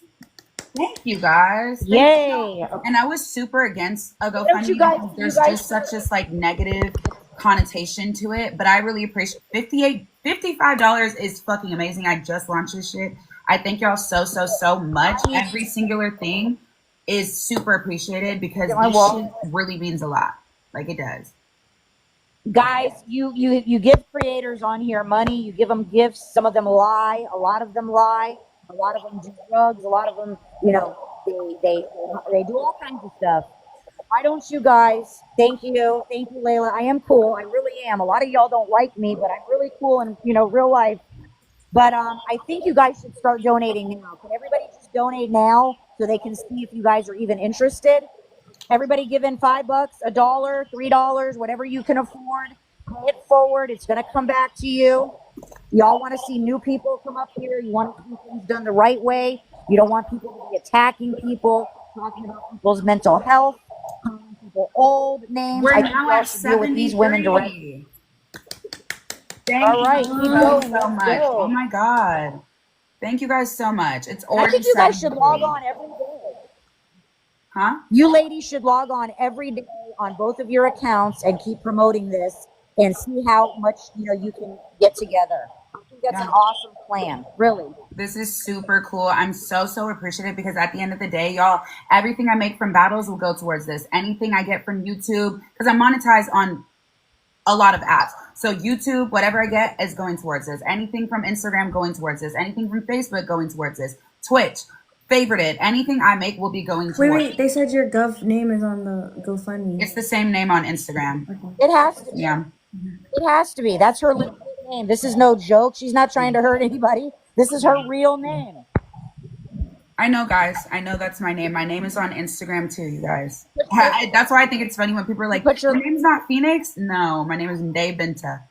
Thank you guys. Yay! And I was super against a GoFundMe because there's just such this like negative connotation to it, but I really appreciate $55 is fucking amazing. I just launched this shit. I thank y'all so much. Every singular thing is super appreciated because this shit really means a lot. Like it does. Guys, you give creators on here money, you give them gifts. Some of them lie, a lot of them lie, a lot of them do drugs, a lot of them, they do all kinds of stuff. Why don't you guys? Thank you, Layla. I am cool. I really am. A lot of y'all don't like me, but I'm really cool in real life. But I think you guys should start donating now. Can everybody just donate now so they can see if you guys are even interested? Everybody give in $5, $1, $3, whatever you can afford. Pay it forward. It's going to come back to you. Y'all want to see new people come up here. You want to see things done the right way. You don't want people to be attacking people, talking about people's mental health, calling people old names. We're I think now y'all at should deal with these women directly. 73. Thank All right, you keep going. so Let's much. Oh go. my God. Thank you guys so much. It's I already think you guys should log 73. on every day. Huh? You ladies should log on every day on both of your accounts and keep promoting this and see how much you can get together. I think that's an Yeah. awesome plan, really. This is super cool. I'm so appreciative because at the end of the day, y'all, everything I make from battles will go towards this. Anything I get from YouTube, because I'm monetized on a lot of apps. So YouTube, whatever I get is going towards this. Anything from Instagram going towards this. Anything from Facebook going towards this. Twitch, favorited. Anything I make will be going Wait, towards. wait. They said your Gov name is on the GoFundMe. It's the same name on Instagram. Okay. It has to be. Yeah. It has to be. That's her legit name. This is no joke. She's not trying to hurt anybody. This is her real name. I know, guys. I know that's my name. My name is on Instagram too, you guys. That's why I think it's funny when people are like, Put your- your name's not Feenyx? No, my name is Nday Binta.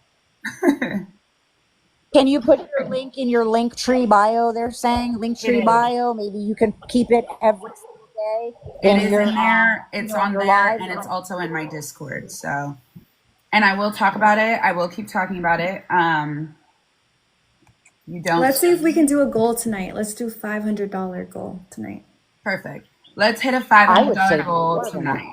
Can you put your link in your link tree bio? They're saying link It tree is. bio. Maybe you can keep it every single day. It is your, in there. It's on your there, live. and it's also in my Discord. So, and I will talk about it. I will keep talking about it. You don't. Let's see if we can do a goal tonight. Let's do $500 goal tonight. Perfect. Let's hit a I would say $500 goal more than that. tonight.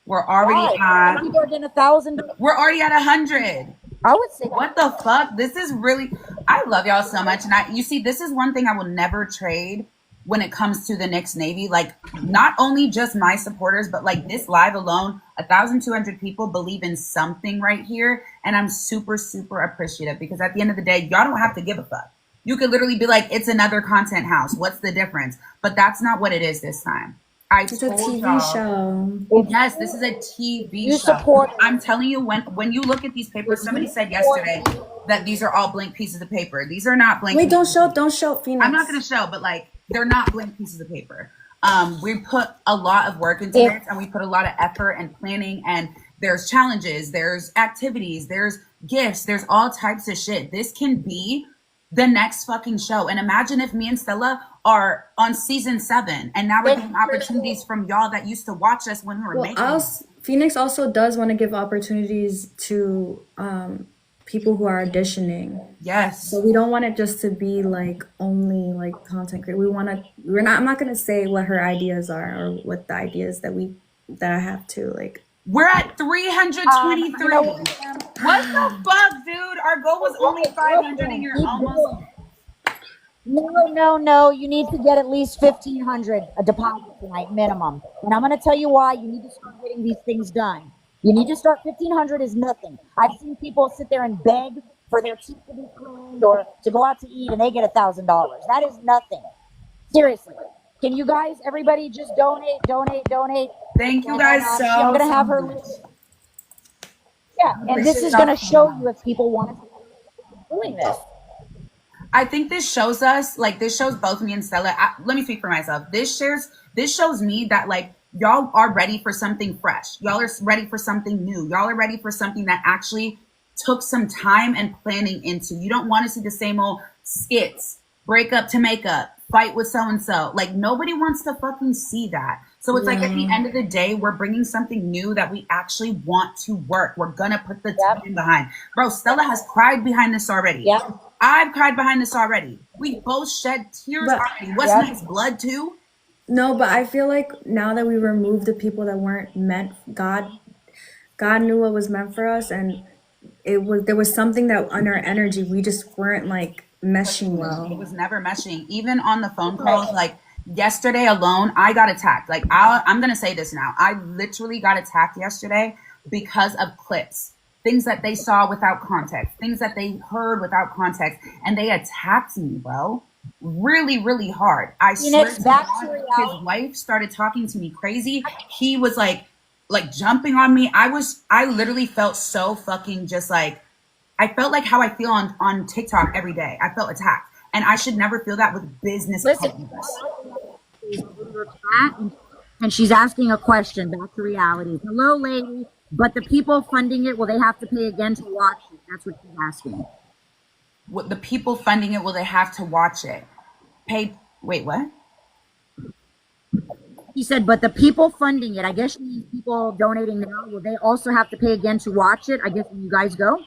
We're already Why? at. People are getting $1,000. We're already at 100. I would say What the fuck? This is really. I love y'all so much, and you see, this is one thing I will never trade when it comes to the Knicks Navy. Like, not only just my supporters, but like this live alone, 1,200 people believe in something right here, and I'm super appreciative because at the end of the day, y'all don't have to give a fuck. You could literally be like, it's another content house. What's the difference? But that's not what it is this time. It's a TV show. Yes, this is a TV You show. support- I'm telling you, when you look at these papers, somebody said yesterday that these are all blank pieces of paper. These are not blank. Wait, pieces. don't show Feenyx. I'm not going to show, but like they're not blank pieces of paper. We put a lot of work into If- this, and we put a lot of effort and planning. And there's challenges, there's activities, there's gifts, there's all types of shit. This can be the next fucking show. And imagine if me and Stella are on season 7, and now we're getting opportunities from y'all that used to watch us when we were making. Feenyx also does want to give opportunities to people who are auditioning. Yes. So we don't want it just to be like only like content creator. I'm not gonna say what her ideas are or what the ideas that I have to like. We're at 323. What the fuck, dude? Our goal was only 500 and you're almost. No. You need to get at least 1,500 a deposit tonight minimum. And I'm going to tell you why. You need to start getting these things done. You need to start. 1,500 is nothing. I've seen people sit there and beg for their teeth to be cleaned or to go out to eat, and they get $1,000. That is nothing. Seriously. Can you guys, everybody, just donate? Thank you guys so I'm going to have her much. list. Yeah, and this is going to show you if people want to doing this. I think this shows us, like, this shows both me and Stella. Let me speak for myself. This shows me that, like, y'all are ready for something fresh. Y'all are ready for something new. Y'all are ready for something that actually took some time and planning into. You don't want to see the same old skits, break up to make up, fight with so-and-so. Like, nobody wants to fucking see that. So it's like, at the end of the day, we're bringing something new that we actually want to work. We're going to put the time behind. Bro, Stella has cried behind this already. Yep. I've cried behind this already. We both shed tears already. What's next? Blood too? No, but I feel like now that we removed the people that weren't meant, God knew what was meant for us, and there was something that on our energy we just weren't like meshing well. It was never meshing. Even on the phone calls, like yesterday alone, I got attacked. Like I'm gonna say this now. I literally got attacked yesterday because of clips things that they saw without context, things that they heard without context, and they attacked me, bro. Really, really hard. I swear Phoenix, to back God, to his reality. wife started talking to me crazy. He was like jumping on me. I literally felt so fucking just like, I felt like how I feel on TikTok every day. I felt attacked. And I should never feel that with business Listen, partners. she's in your chat and she's asking a question. Back to reality. Hello, lady. But the people funding it, will they have to pay again to watch it? That's what she's asking. What the people funding it, will they have to watch it? Wait, what? She said, but the people funding it, I guess she means people donating now, will they also have to pay again to watch it? I guess when you guys go?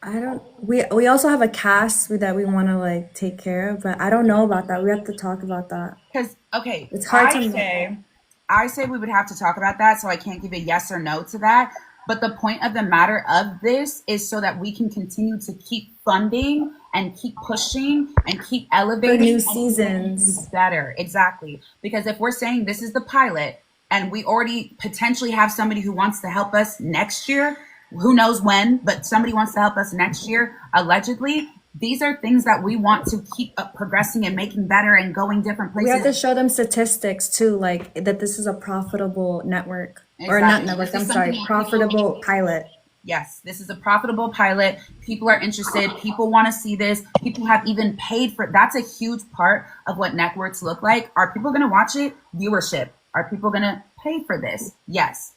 I don't. We also have a cast that we want to like take care of, but I don't know about that. We have to talk about that. Because okay, It's hard to know. I say we would have to talk about that, so I can't give a yes or no to that. But the point of the matter of this is so that we can continue to keep funding and keep pushing and keep elevating new and seasons. making better. Exactly. Because if we're saying this is the pilot and we already potentially have somebody who wants to help us next year, who knows when, but somebody wants to help us next year, allegedly. These are things that we want to keep progressing and making better and going different We have to places. show them statistics too, like that this is a profitable network or not Exactly. network. This I'm is sorry, something that profitable pilot. yes, this is a profitable pilot. People are interested. People want to see this. People have even paid for it. That's a huge part of what networks look like. Are people going to watch it? Viewership. Are people going to pay for this? Yes.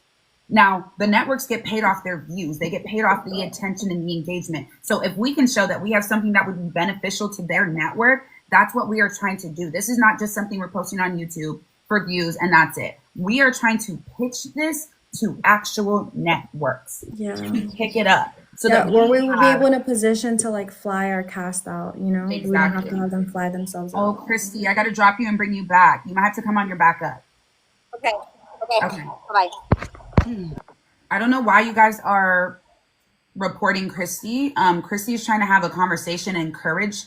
Now, the networks get paid off their views. They get paid off the attention and the engagement. So if we can show that we have something that would be beneficial to their network, that's what we are trying to do. This is not just something we're posting on YouTube for views and that's it. We are trying to pitch this to actual networks Yeah. to pick it up. So Yeah, that where we will be have, able in a position to like fly our cast out, you know? We don't have to exactly. have them fly themselves Oh, out. Christy, I got to drop you and bring you back. You might have to come on your backup. Okay. Okay. Okay. Bye. I don't know why you guys are reporting Christy. Christy is trying to have a conversation and encourage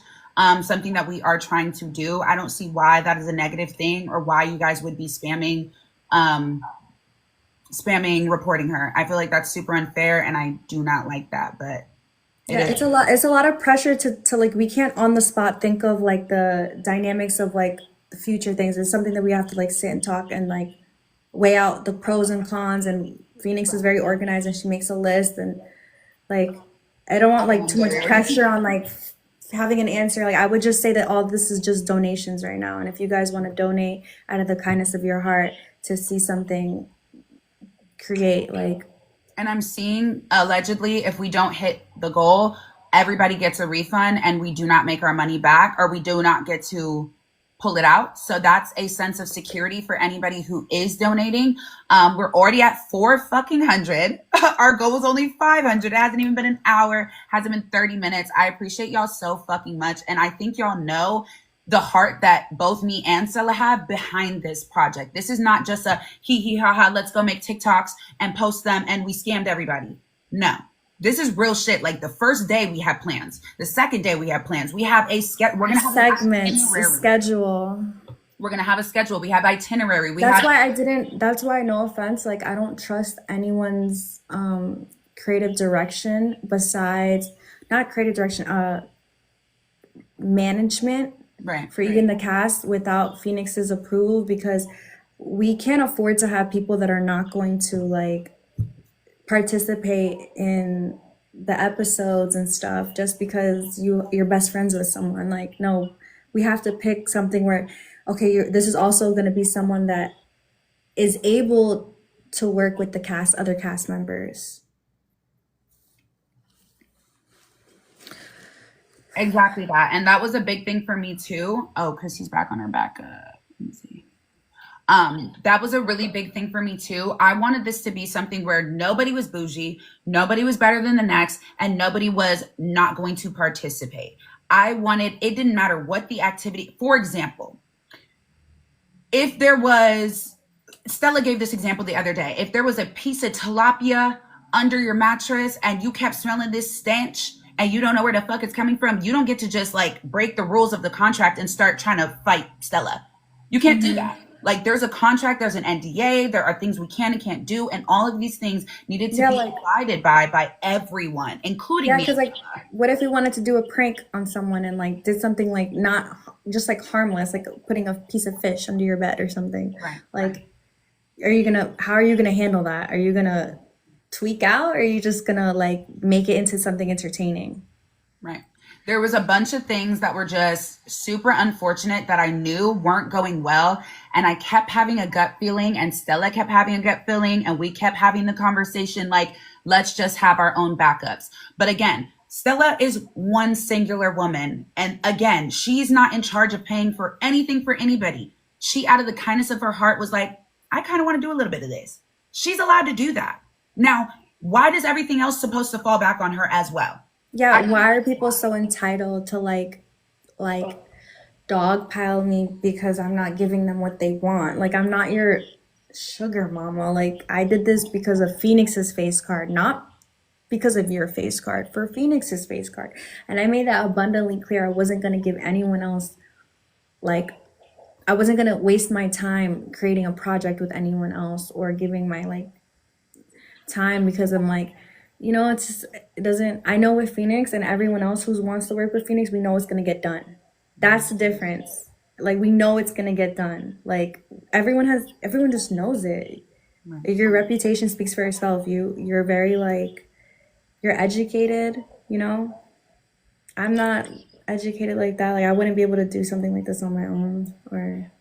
something that we are trying to do. I don't see why that is a negative thing or why you guys would be spamming reporting her. I feel like that's super unfair and I do not like that, but Yeah, it's a lot of pressure to like we can't on the spot think of like the dynamics of like the future things. It's something that we have to like sit and talk and like weigh out the pros and cons, and Phoenix is very organized and she makes a list, and like I don't want like too much pressure on like having an answer. Like I would just say that all this is just donations right now, and if you guys want to donate out of the kindness of your heart to see something create like and I'm seeing allegedly if we don't hit the goal, everybody gets a refund and we do not make our money back or we do not get to pull it out. So that's a sense of security for anybody who is donating. We're already at 400. Our goal was only 500. It hasn't even been an hour, hasn't been 30 minutes. I appreciate y'all so fucking much. And I think y'all know the heart that both me and Stella have behind this project. This is not just a hee hee ha ha, let's go make TikToks and post them and we scammed everybody. No. This is real shit. Like the first day we have plans. The second day we have plans. We have a schedule. We're gonna have segments, an the itinerary. schedule. We're gonna have a schedule. We have itinerary. That's why, no offense, like I don't trust anyone's creative direction besides not creative direction, management Right. for even the cast without Phoenix's approval, because we can't afford to have people that are not going to like participate in the episodes and stuff just because you're best friends with someone. Like no, we have to pick something where okay, this is also going to be someone that is able to work with the other cast members. Exactly that. And that was a big thing for me too. Oh, Chrissy's back on her back. Let me see. That was a really big thing for me too. I wanted this to be something where nobody was bougie, nobody was better than the next, and nobody was not going to participate. It didn't matter what the activity, for example, if there was, Stella gave this example the other day, if there was a piece of tilapia under your mattress and you kept smelling this stench and you don't know where the fuck it's coming from, you don't get to just like break the rules of the contract and start trying to fight Stella. You can't do that. Like there's a contract, there's an NDA, there are things we can and can't do, and all of these things needed to be like abided by everyone, including me. because like, what if we wanted to do a prank on someone and like did something like not just like harmless, like putting a piece of fish under your bed or something? Right. Like, how are you gonna handle that? Are you gonna tweak out, or are you just gonna like make it into something entertaining? Right. There was a bunch of things that were just super unfortunate that I knew weren't going well. And I kept having a gut feeling, and Stella kept having a gut feeling, and we kept having the conversation like, let's just have our own backups. But again, Stella is one singular woman. And again, she's not in charge of paying for anything for anybody. She, out of the kindness of her heart, was like, I kind of want to do a little bit of this. She's allowed to do that. Now, why does everything else supposed to fall back on her as well? Yeah, why are people so entitled to like dogpile me because I'm not giving them what they want? Like, I'm not your sugar mama. Like, I did this because of Feenyx's face card, not because of your face card, for Feenyx's face card. And I made that abundantly clear. I wasn't going to give anyone else, like, I wasn't going to waste my time creating a project with anyone else or giving my like time, because I'm like, you know, it's just, it doesn't, I know with Feenyx and everyone else who wants to work with Feenyx, we know it's going to get done. That's the difference. Like, we know it's going to get done. Like, everyone just knows it. Right. Your reputation speaks for yourself. You're very like, you're educated, you know? I'm not educated like that. Like, I wouldn't be able to do something like this on my own. Or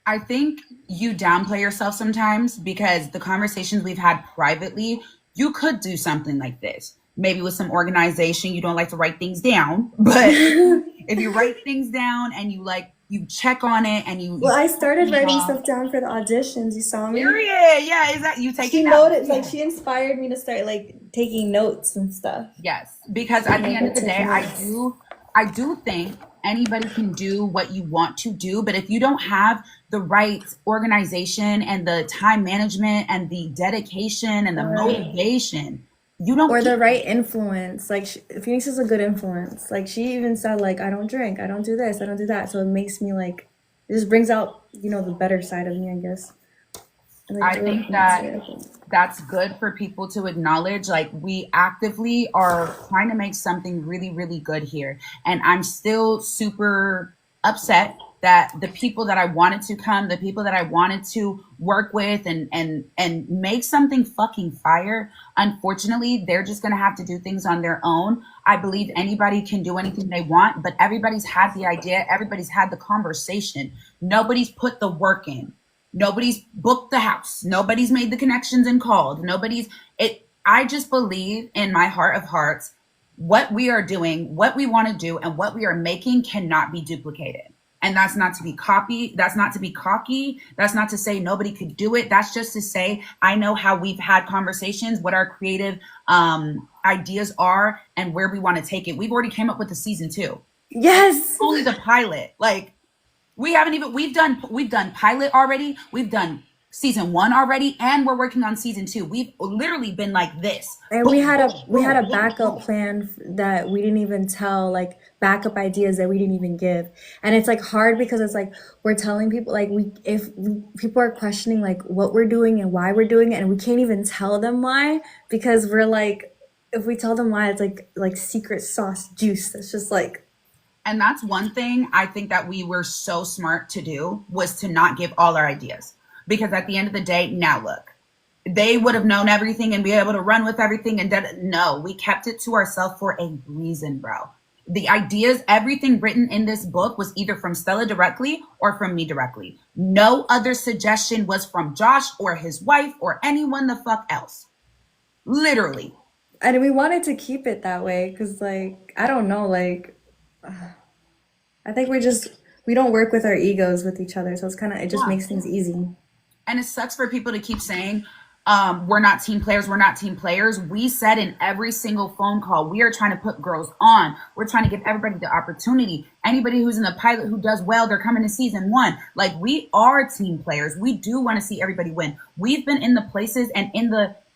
I think you downplay yourself sometimes, because the conversations we've had privately, you could do something like this. Maybe with some organization. You don't like to write things down, but if you write things down and you check on it and you. Well, I started writing stuff down for the auditions. You saw me? Yeah. Is that you taking? She noted, like, she inspired me to start like taking notes and stuff. Yes, because at the end of the day, I do think anybody can do what you want to do, but if you don't have the right organization and the time management and the dedication and the motivation, you don't. Or the right influence. Like, Feenyx is a good influence. Like, she even said, like, I don't drink, I don't do this, I don't do that. So it makes me like, it just brings out, you know, the better side of me, I guess. Like, I think that's good for people to acknowledge. Like, we actively are trying to make something really, really good here. And I'm still super upset that the people that I wanted to come, the people that I wanted to work with and make something fucking fire, unfortunately, they're just going to have to do things on their own. I believe anybody can do anything they want, but everybody's had the idea. Everybody's had the conversation. Nobody's put the work in. Nobody's booked the house. Nobody's made the connections and called. I just believe in my heart of hearts, what we are doing, what we want to do, and what we are making cannot be duplicated. And that's not to be cocky. That's not to be cocky. That's not to say nobody could do it. That's just to say, I know how we've had conversations, what our creative ideas are, and where we want to take it. We've already came up with the season 2. Yes. Only the pilot. Like, we've done pilot already. We've done season 1 already, and we're working on season 2. We've literally been like this. And we had a backup plan that we didn't even tell, like backup ideas that we didn't even give. And it's like hard because it's like we're telling people, like, if people are questioning like what we're doing and why we're doing it, and we can't even tell them why, because we're like, if we tell them why, it's like secret sauce juice. It's just like. And that's one thing I think that we were so smart to do, was to not give all our ideas. Because at the end of the day, now look, they would have known everything and be able to run with everything. And no, we kept it to ourselves for a reason, bro. The ideas, everything written in this book was either from Stella directly or from me directly. No other suggestion was from Josh or his wife or anyone the fuck else. Literally. And we wanted to keep it that way because, like, I don't know, like, I think we don't work with our egos with each other. So it just makes things easy. And it sucks for people to keep saying, we're not team players. We're not team players. We said in every single phone call, we are trying to put girls on. We're trying to give everybody the opportunity. Anybody who's in the pilot who does well, they're coming to season 1. Like, we are team players. We do want to see everybody win. We've been in the places and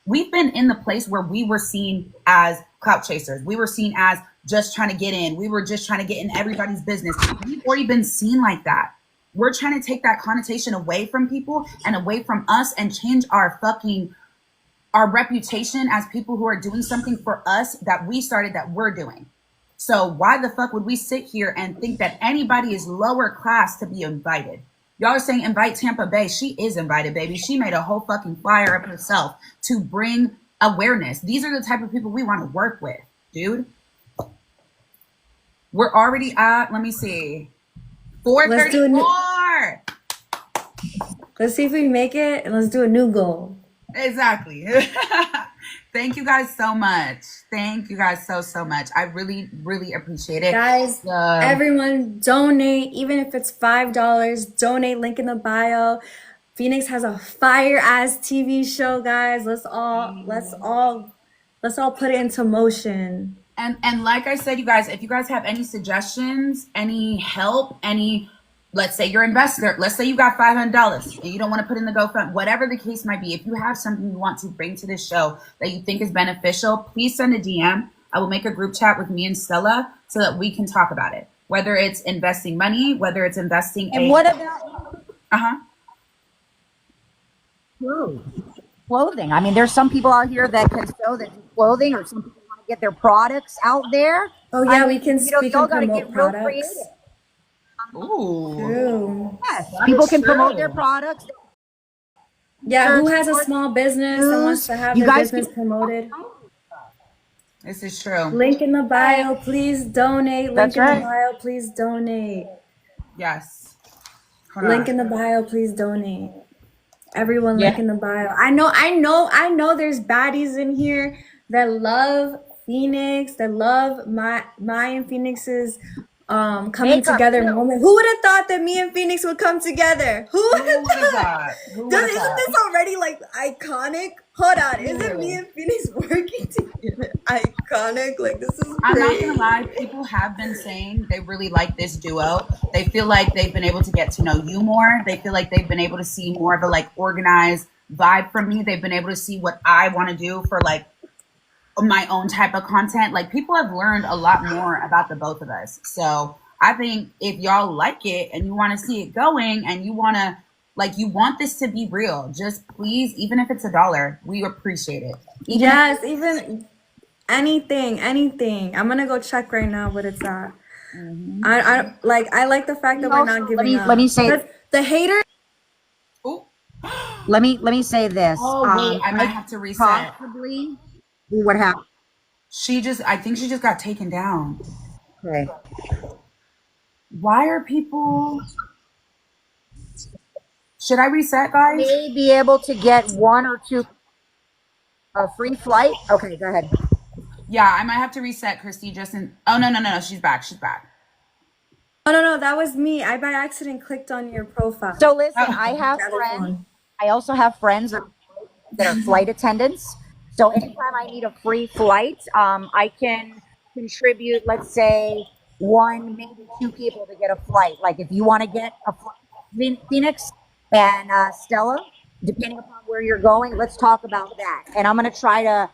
we've been in the place where we were seen as clout chasers. We were seen as just trying to get in. We were just trying to get in everybody's business. We've already been seen like that. We're trying to take that connotation away from people and away from us and change our reputation as people who are doing something for us that we started, that we're doing. So why the fuck would we sit here and think that anybody is lower class to be invited? Y'all are saying invite Tampa Bay. She is invited, baby. She made a whole fucking flyer up herself to bring awareness. These are the type of people we want to work with, dude. We're already at, let me see, 434. Let's see if we make it, and let's do a new goal. Exactly. Thank you guys so much. Thank you guys so much. I really, really appreciate it. Guys, everyone donate, even if it's $5, donate, link in the bio. Feenyx has a fire ass TV show, guys. Let's all put it into motion. And like I said, you guys, if you guys have any suggestions, any help, let's say you're an investor, let's say you got $500 and you don't want to put in the GoFundMe, whatever the case might be, if you have something you want to bring to this show that you think is beneficial, please send a DM. I will make a group chat with me and Stella so that we can talk about it. Whether it's investing money, whether it's investing what about clothing? I mean, there's some people out here that can sew, that do clothing, or some people want to get their products out there. Oh yeah, we can y'all gotta promote get real products. creative. Ooh. True. Yes, people can promote their products. Yeah, who has a small business and wants to have their business promoted? This is true. Link in the bio, please donate. Link in the bio, please donate. Yes. Link in the bio, please donate. Everyone, link in the bio. I know there's baddies in here that love Feenyx, that love my and Feenyx's coming together moment. Who would have thought that me and Feenyx would come together? Who would have thought? Isn't this already like iconic? Hold on, isn't me and Feenyx working together iconic? Like, this is crazy. I'm not gonna lie, people have been saying they really like this duo. They feel like they've been able to get to know you more. They feel like they've been able to see more of a like organized vibe from me. They've been able to see what I want to do for like my own type of content. Like, people have learned a lot more about the both of us. So I think if y'all like it and you want to see it going and you want to you want this to be real, just please, even if it's $1, we appreciate it. Even anything. I'm gonna go check right now what it's at. Mm-hmm. I like the fact that we're not giving up. Let me say the hater. Oh, let me say this. Oh wait, I might have to reset. Possibly. What happened? I think she just got taken down. Okay. Why are people? Should I reset, guys? May be able to get 1 or 2 free flight. Okay, go ahead. Yeah, I might have to reset, Christy. Oh no, she's back. No, that was me. I by accident clicked on your profile. So listen, I have friends. I also have friends that are flight attendants. So anytime I need a free flight, I can contribute, let's say, 1, maybe 2 people to get a flight. Like, if you want to get a flight, Feenyx and Stella, depending upon where you're going, let's talk about that. And I'm going to try to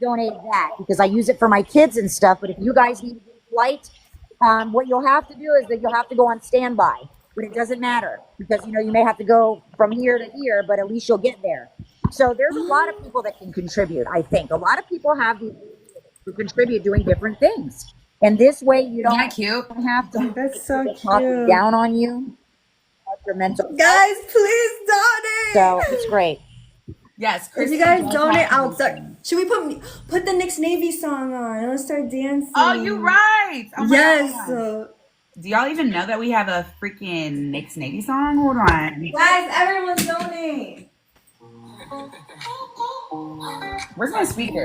donate that because I use it for my kids and stuff. But if you guys need a flight, what you'll have to do is that you'll have to go on standby. But it doesn't matter because, you may have to go from here to here, but at least you'll get there. So there's a lot of people that can contribute, I think. A lot of people have the ability to contribute doing different things. And this way you don't have to That's so talk down on you. Your mental guys, please donate. So it's great. Yes, if you guys donate, I'll start. Should we put the Knicks Navy song on and let's start dancing? Oh, you're right. Oh yes. Do y'all even know that we have a freaking Knicks Navy song? Hold on. Guys, everyone donate. Where's my speaker?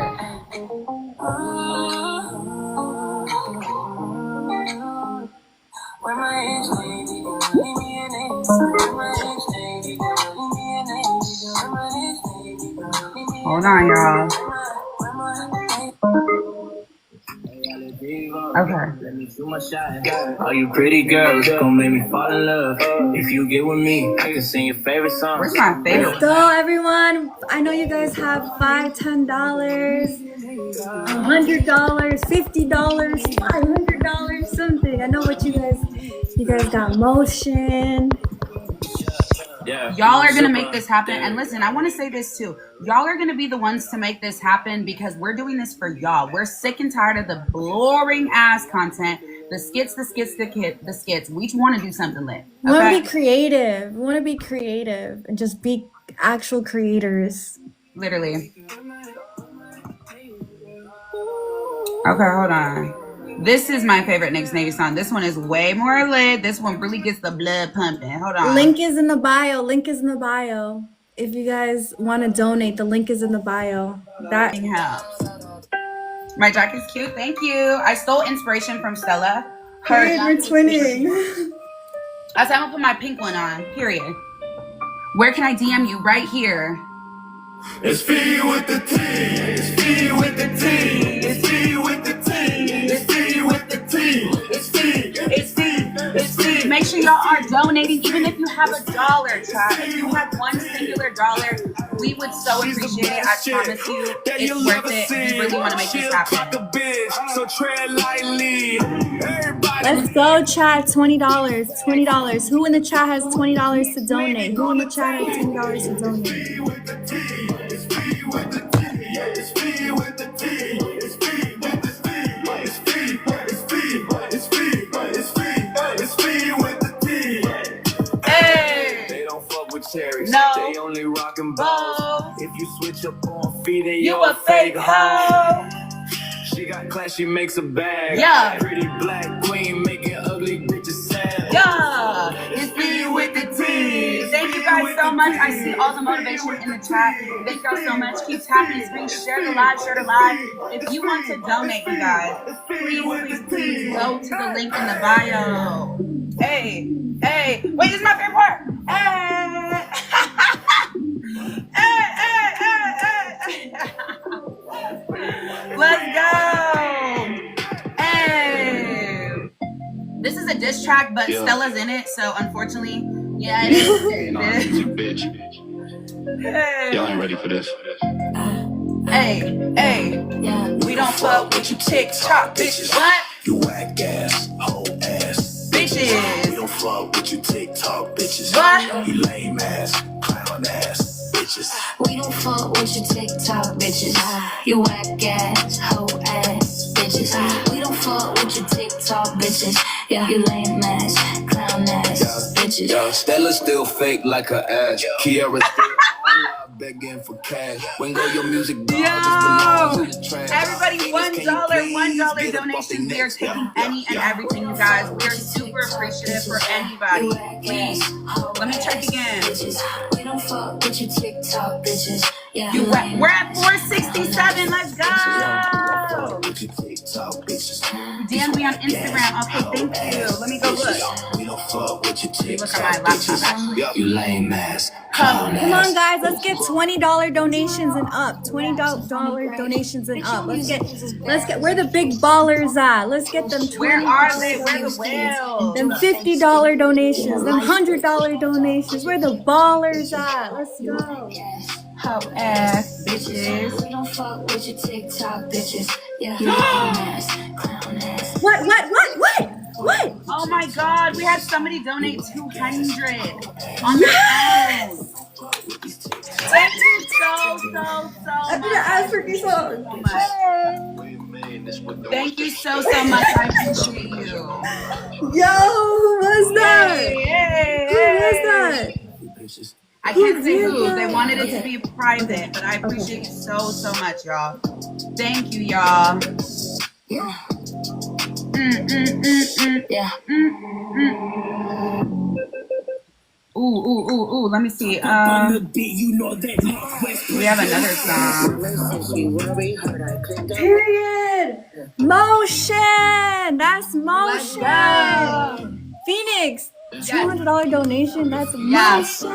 Hold on, y'all. Okay. Are you pretty girls gonna make me fall in love? If you get with me, I can sing your favorite song. Where's my favorite? Let's go, everyone. I know you guys have $5, $10, $100, $50, $500, something. I know what you guys guys got motion. Y'all are gonna make this happen. And listen, I want to say this too. Y'all are gonna be the ones to make this happen because we're doing this for y'all. We're sick and tired of the boring ass content, the skits. We want to do something lit. We want to be creative. We want to be creative and just be actual creators. Literally. Okay, hold on. This is my favorite Nyx Navy song. This one is way more lit. This one really gets the blood pumping. Hold on. Link is in the bio. Link is in the bio. If you guys want to donate, the link is in the bio. That helps. My jacket's cute. Thank you. I stole inspiration from Stella. Period, we're twinning. I'm gonna put my pink one on. Period. Where can I DM you? Right here. It's Fee with the T. It's Fee with the T. It's Fee with the T. It's Fee with the T. It's Fee. It's Fee. It's Fee. Make sure y'all are donating, even if you have $1, chat. If you have one singular dollar, we would so appreciate it. I promise you, it's worth it. We really want to make this happen. So tread lightly. Let's go, chat. $20. $20. Who in the chat has $20 to donate? Who in the chat has $20 to donate? No. They only rockin' balls. If you switch up on feet, then you a fake hoe. She got class, she makes a bag. Yeah. Pretty black queen making ugly bitches sad. Yeah. It's me with the T. Thank you guys so much. I see all the motivation in the chat. Thank y'all so much. Keep tapping the screen. Share the live. If you want to donate, you guys, please go to the link in the bio. Hey. Wait, this is my favorite part. Hey. Let's go. Hey. This is a diss track, but Stella's in it, so unfortunately, yeah, it is. You bitch. Hey. Y'all ain't ready for this. Hey. We don't fuck with you TikTok bitches. What? You whack ass, whole ass Bitches. We don't fuck with you TikTok bitches. What? You lame ass, clown ass bitches. We don't fuck with your TikTok bitches. You whack ass, hoe ass bitches. We don't fuck with your TikTok bitches. Yeah, you lame ass, clown ass bitches. Yo, Stella still fake like her ass. Kiara still online begging for cash. When go your music dog, just belongs in the trash. Everybody, $1 get up off donations. the We are next taking one? any and everything, you guys. We are super appreciative for anybody. Please, let me check again. We don't fuck with your TikTok bitches. Yeah, We're at 467. Let's go. DM me on Instagram. Okay, thank you. Let me go look. We don't fuck with your Look at my laptop, actually. You lame ass. Come on, guys. Let's get $20 donations and up. $20 donations and up. Let's get. Where the big ballers at? Let's get them. Where are they? Where the whales? Them $50 donations. Them $100 donations. Where the ballers at? Let's go. Hoe ass bitches. We don't fuck with your TikTok bitches. Yeah, lame ass, clown ass. What? Oh my God, we had somebody donate 200 on their own. Thank you so much. Thank you so much. I appreciate you. Yo, who was that? Hey. Who was that? I can't say who. They wanted it to be private, but I appreciate you so much, y'all. Thank you, y'all. Yeah. Yeah. Ooh. Let me see. We have another song. Period. Motion. That's motion. Feenyx. $200 donation. That's motion.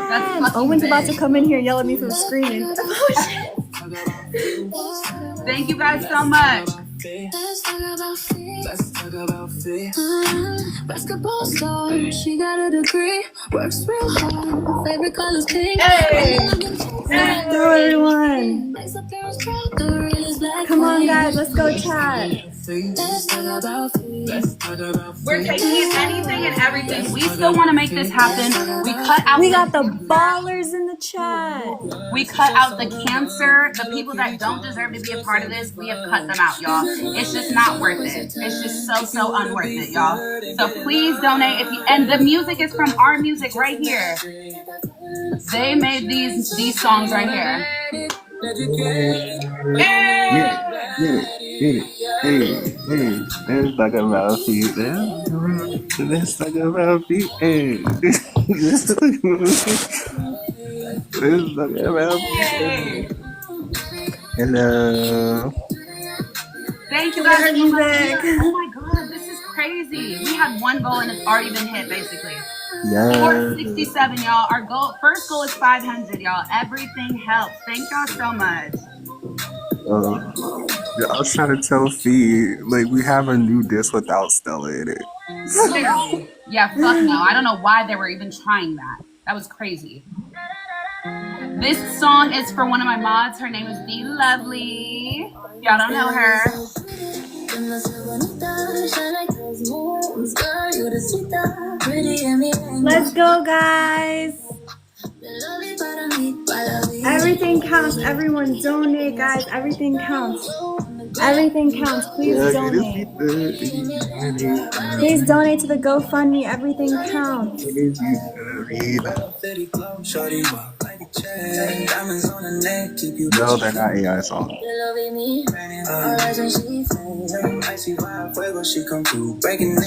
Owen's about to come in here and yell at me from screaming. Thank you guys so much. Let's talk about Fee. Basketball star, she got a degree, works real hard. Favorite color's pink. Hey. Hello, everyone. Come on, guys, let's go chat. We're taking it anything and everything. We still want to make this happen. We cut out. We got the ballers in the chat. We cut out the cancer, the people that don't deserve to be a part of this. We have cut them out, y'all. It's just not worth it. It's just so unworth it, y'all. So please donate. And the music is from our music right here. They made these songs right here. Get it. Hey, let's talk about feet. Let's talk about feet. Hey, let's talk about feet. Hello. Thank you guys so much. Oh my god, this is crazy. We had one goal and it's already been hit, basically. Yeah. 467, y'all. Our first goal is 500, y'all. Everything helps. Thank y'all so much. I was trying to tell Fee, like, we have a new disc without Stella in it. Literally. Yeah, fuck no. I don't know why they were even trying that. That was crazy. This song is for one of my mods. Her name is D Lovely. Y'all don't know her. Let's go, guys. Everything counts. Everyone donate, guys. Everything counts. Everything counts. Please donate. Please donate to the GoFundMe. Everything counts. No, they're not AI songs.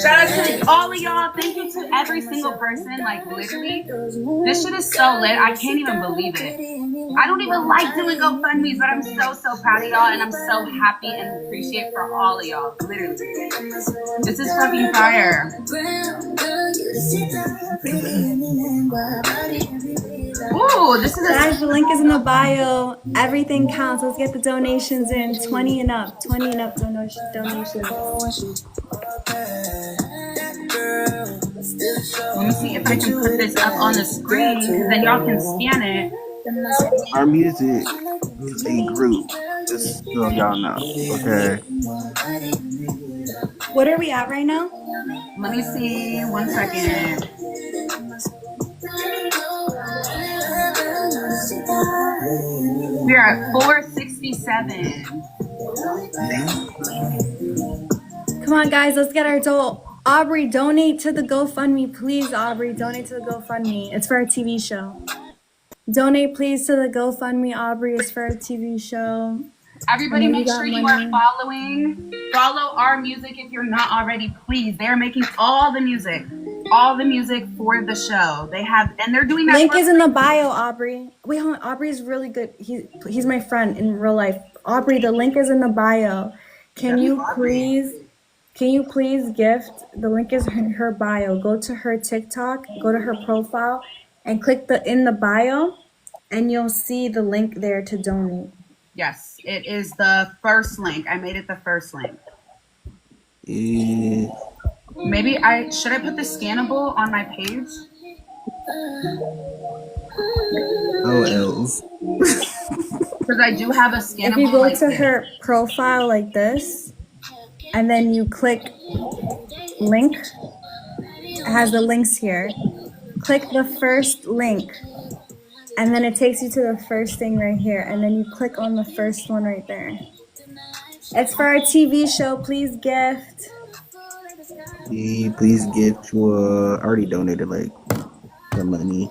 Shout out to all of y'all. Thank you to every single person. Like, literally, this shit is so lit. I can't even believe it. I don't even like doing GoFundMes, but I'm so proud of y'all, and I'm so happy and appreciate for all of y'all. Literally, this is fucking fire. Ooh, this is Guys, the link is in the bio. Everything counts. Let's get the donations in. 20 and up. 20 and up donations. Let me see if I can put this up on the screen, because then y'all can scan it. Our music is a group, just so y'all know, okay? What are we at right now? Let me see. 1 second. We're at 467. Come on, guys. Let's get our Aubrey, donate to the GoFundMe. Please, Aubrey, donate to the GoFundMe. It's for our TV show. Donate, please, to the GoFundMe, Aubrey. It's for our TV show. Everybody make sure you are following. Follow our music if you're not already, please. They're making all the music for the show. They have, and they're doing that. Link is in the bio, Aubrey. Wait, hold on. Aubrey's really good. He's my friend in real life. Aubrey, the link is in the bio. Can you please gift? The link is in her bio. Go to her TikTok, go to her profile, and click in the bio, and you'll see the link there to donate. Yes, it is the first link. I made it the first link. Yeah. Maybe should I put the scannable on my page? Oh, else. Because I do have a scannable. If you go to her profile like this, and then you click link, it has the links here. Click the first link, and then it takes you to the first thing right here, and then you click on the first one right there. It's for our TV show. Please gift. Please gift to I already donated like the money.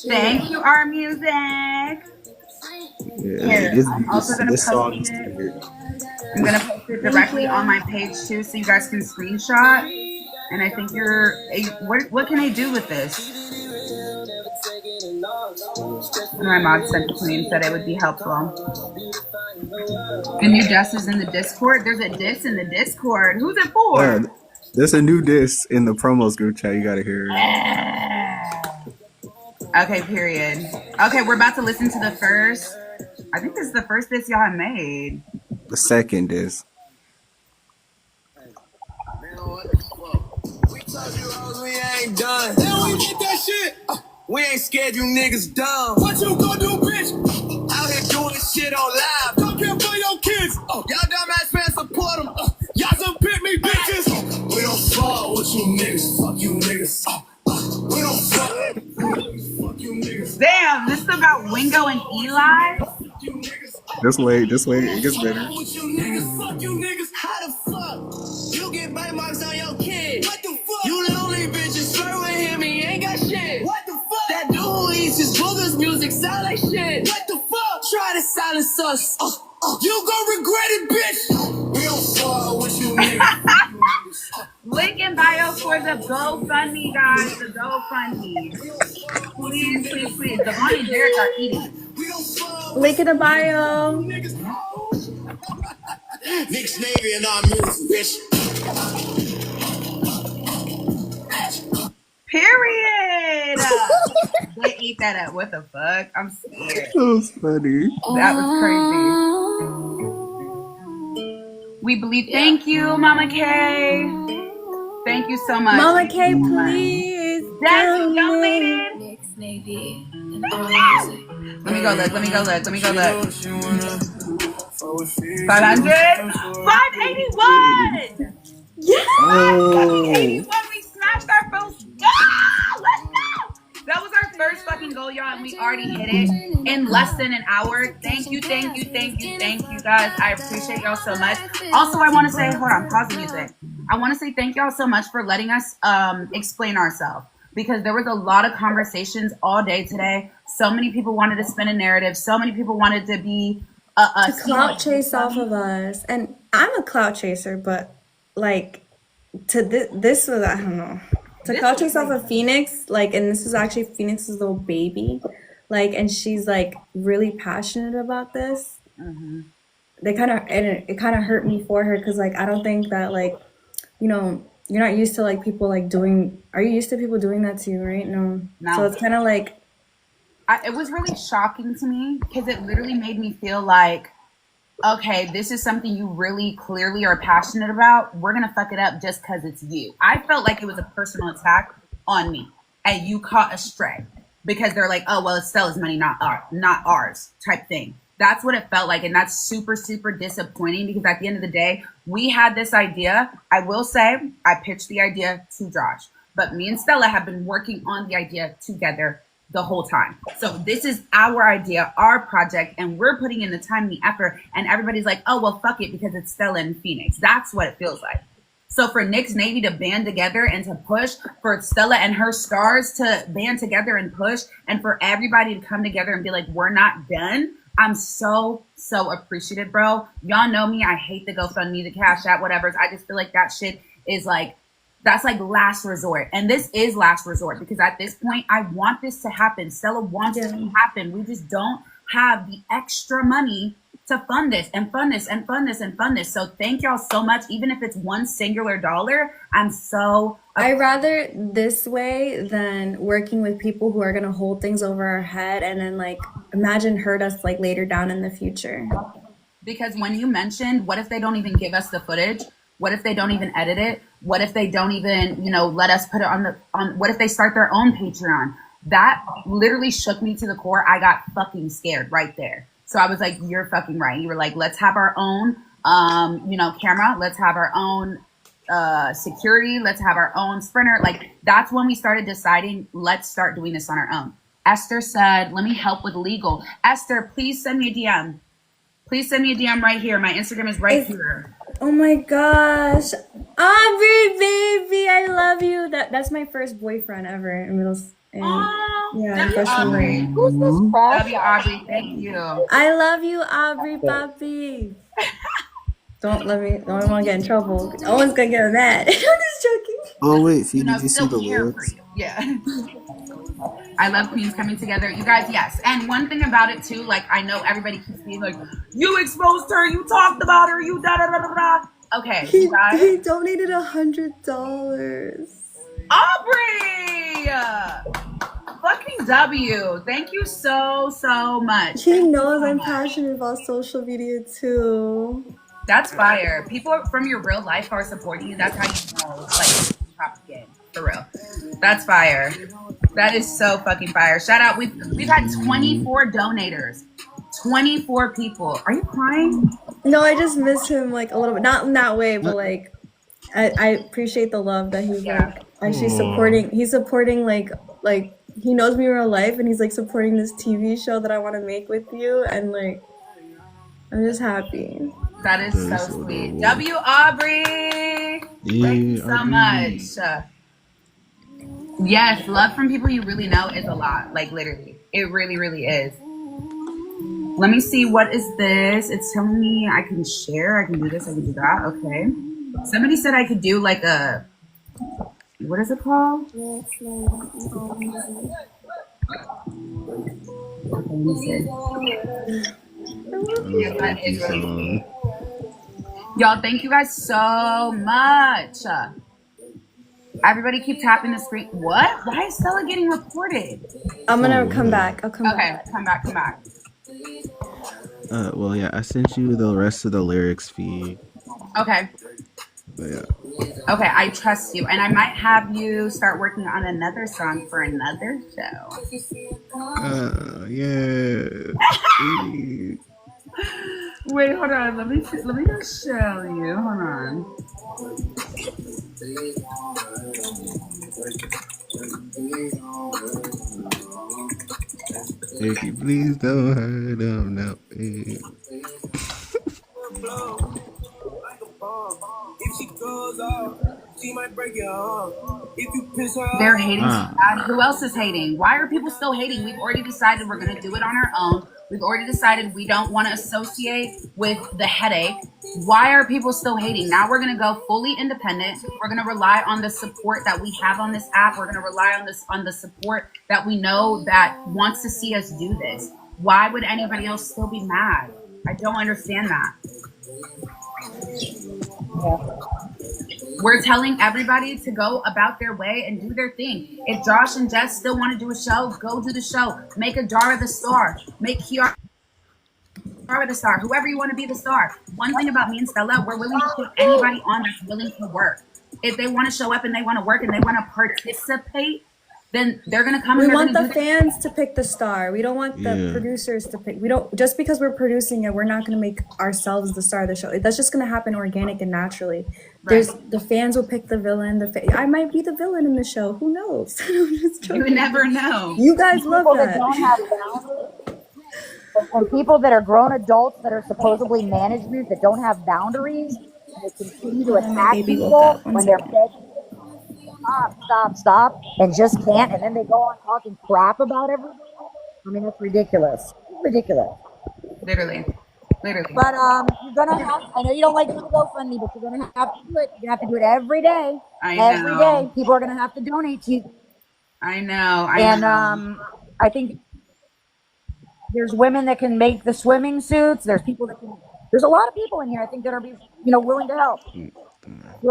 Thank you, our music. Yeah, this song is weird. I'm gonna post it directly on my page too, so you guys can screenshot. And I think what can I do with this? My mom sent it to me and said it would be helpful. The new disc is in the Discord. There's a disc in the Discord. Who's it for? Yeah, there's a new disc in the promos group chat. You gotta hear it. Okay, period. Okay, we're about to listen to the first. I think this is the first disc y'all have made. The second disc. We ain't done. Then we get that shit. We ain't scared, you niggas dumb. What you gonna do, bitch? Out here doing this shit on live. Don't care for your kids. Y'all dumbass fans support them. you niggas. Fuck you niggas. We don't fuck. Fuck you niggas. Damn, this is about Wingo and Eli. This way, it gets better. With you niggas. Fuck you niggas. How the fuck you get bite marks on your kid? What the fuck? You lonely bitches flirt with him, he ain't got shit. What the fuck? That dude who eats his boogers music sound like shit. What the fuck? Try to silence us. You gon' regret it, bitch. We don't fuck with you niggas. Link in bio for the GoFundMe, guys. The GoFundMe. Please, please, please. Devon and Derek are eating. Link in the bio. Nick's Navy and our music, bitch. Period. They eat that up. What the fuck? I'm scared. That was funny. That was crazy. We believe. Thank you, Mama K. Thank you so much. Mama K, please. That's you donated. Nick's Navy and Let me go look. 500? 581! Yeah. Oh. 581, we smashed our first goal! Let's go! That was our first fucking goal, y'all, and we already hit it in less than an hour. Thank you, guys. I appreciate y'all so much. Also, I want to say, hold on, pause the music. I want to say thank y'all so much for letting us explain ourselves, because there was a lot of conversations all day today. So many people wanted to spin a narrative. So many people wanted to be to clout chase off of us, and I'm a clout chaser, but like to this was, I don't know, to clout chase off of Feenyx, like, and this is actually Phoenix's little baby, like, and she's like really passionate about this. Mm-hmm. It kind of hurt me for her, because like I don't think that, like, you know, you're not used to like people like doing. Are you used to people doing that to you, right? No. So it's kind of like. It was really shocking to me, because it literally made me feel like, okay, this is something you really clearly are passionate about. We're going to fuck it up just because it's you. I felt like it was a personal attack on me, and you caught a stray, because they're like, oh, well, it's Stella's money, not ours type thing. That's what it felt like. And that's super, super disappointing, because at the end of the day, we had this idea. I will say I pitched the idea to Josh, but me and Stella have been working on the idea together the whole time. So this is our idea, our project, and we're putting in the time and the effort, and everybody's like, oh, well, fuck it, because it's Stella and Feenyx. That's what it feels like. So for Nick's Navy to band together and to push, for Stella and her stars to band together and push, and for everybody to come together and be like, we're not done, I'm so, so appreciative, bro. Y'all know me. I hate the GoFundMe, the Cash App, whatever. I just feel like that shit is like, that's like last resort. And this is last resort, because at this point, I want this to happen. Stella wants it to happen. We just don't have the extra money to fund this and fund this and fund this and fund this. So thank y'all so much. Even if it's one singular dollar, I'm so... I rather this way than working with people who are going to hold things over our head and then like imagine hurt us like later down in the future. Because when you mentioned, what if they don't even give us the footage? What if they don't even edit it? What if they don't even, let us put it on what if they start their own Patreon? That literally shook me to the core. I got fucking scared right there. So I was like, you're fucking right. You were like, let's have our own, camera. Let's have our own security. Let's have our own sprinter. Like, that's when we started deciding, let's start doing this on our own. Esther said, let me help with legal. Esther, please send me a DM. Please send me a DM right here. My Instagram is right here. Oh my gosh. Aubrey, baby, I love you. That's my first boyfriend ever in middle school. Aubrey. Who's this Love you, Aubrey. Thank you. I love you, Aubrey, papi. Don't want to get in trouble. Owen's gonna get mad. I'm just joking. Oh wait, Fee, did you see the lyrics? Yeah. I love queens coming together. You guys, yes. And one thing about it too, like, I know everybody keeps being like, you exposed her, you talked about her, you da da da da da. Okay, He guys. donated $100. Aubrey! Fucking W. Thank you so much. He knows I'm passionate about social media too. That's fire. People from your real life are supporting you. That's how you know, like, propaganda. For real. That's fire. That is so fucking fire. Shout out. We've had 24 donators. 24 people. Are you crying? No, I just miss him like a little bit. Not in that way, but like I appreciate the love that he's Yeah. like actually supporting. He's supporting like he knows me in real life, and he's like supporting this TV show that I want to make with you, and like I'm just happy. That is That so is so sweet. adorable. W. Aubrey. Thank you Yeah, so much. Aubrey. Yes, love from people you really know is a lot. Like literally. It really, really is. Let me see, what is this? It's telling me I can share, I can do this, I can do that. Okay. Somebody said I could do like a, what is it called? Okay, let me see. That was Yeah, a that Becky is really song. sweet. Y'all, thank you guys so much. Everybody keep tapping the screen. What? Why is Stella getting reported? I'm gonna come what? back. I'll come Okay, back. come back, come back. Well, yeah, I sent you the rest of the lyrics feed. Okay. But yeah. Okay, I trust you. And I might have you start working on another song for another show. Yeah. Wait, hold on. Let me just show you. Hold on. Becky, please don't hurt them now. If she goes off, she might break your arm. If you piss her They're off, hating so bad. Who else is hating? Why are people still hating? We've already decided we're going to do it on our own. We've already decided we don't want to associate with the headache. Why are people still hating? Now we're going to go fully independent. We're going to rely on the support that we have on this app. We're going to rely on the support that we know that wants to see us do this. Why would anybody else still be mad? I don't understand that. We're telling everybody to go about their way and do their thing. If Josh and Jess still want to do a show, go do the show. Make Adara the star. Make Kiara the star. Whoever you want to be the star. One thing about me and Stella, we're willing to put anybody on that's willing to work. If they want to show up and they want to work and they want to participate, then they're gonna come. We and want the do fans to pick the star. We don't want the producers to pick. We don't, just because we're producing it, we're not gonna make ourselves the star of the show. That's just gonna happen organic and naturally. There's the fans will pick the villain. I might be the villain in the show. Who knows? I'm just You joking. never know. You guys love People that that. don't have boundaries, and people that are grown adults that are supposedly management that don't have boundaries, and they continue to attack baby woke people up. One when they're second. begging, stop, and just can't, and then they go on talking crap about everybody. I mean, that's ridiculous. It's ridiculous. Literally. But you're gonna have. I know you don't like to GoFundMe, but you're gonna have to do it. You're gonna have to do it every day. Every day, people are gonna have to donate to you. I know. I think there's women that can make the swimming suits. There's people that can. There's a lot of people in here. I think that are willing to help. Do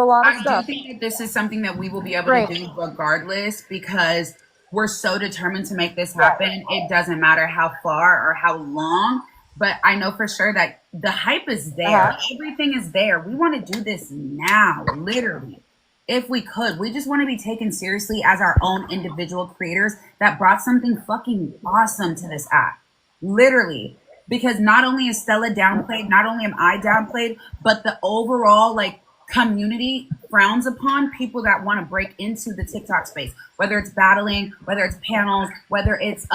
a lot of stuff. I do think that this is something that we will be able to do regardless, because we're so determined to make this happen. It doesn't matter how far or how long, but I know for sure that the hype is there. Everything is there. We want to do this now, literally. If we could, we just want to be taken seriously as our own individual creators that brought something fucking awesome to this app. Literally. Because not only is Stella downplayed, not only am I downplayed, but the overall community frowns upon people that want to break into the TikTok space, whether it's battling, whether it's panels, whether it's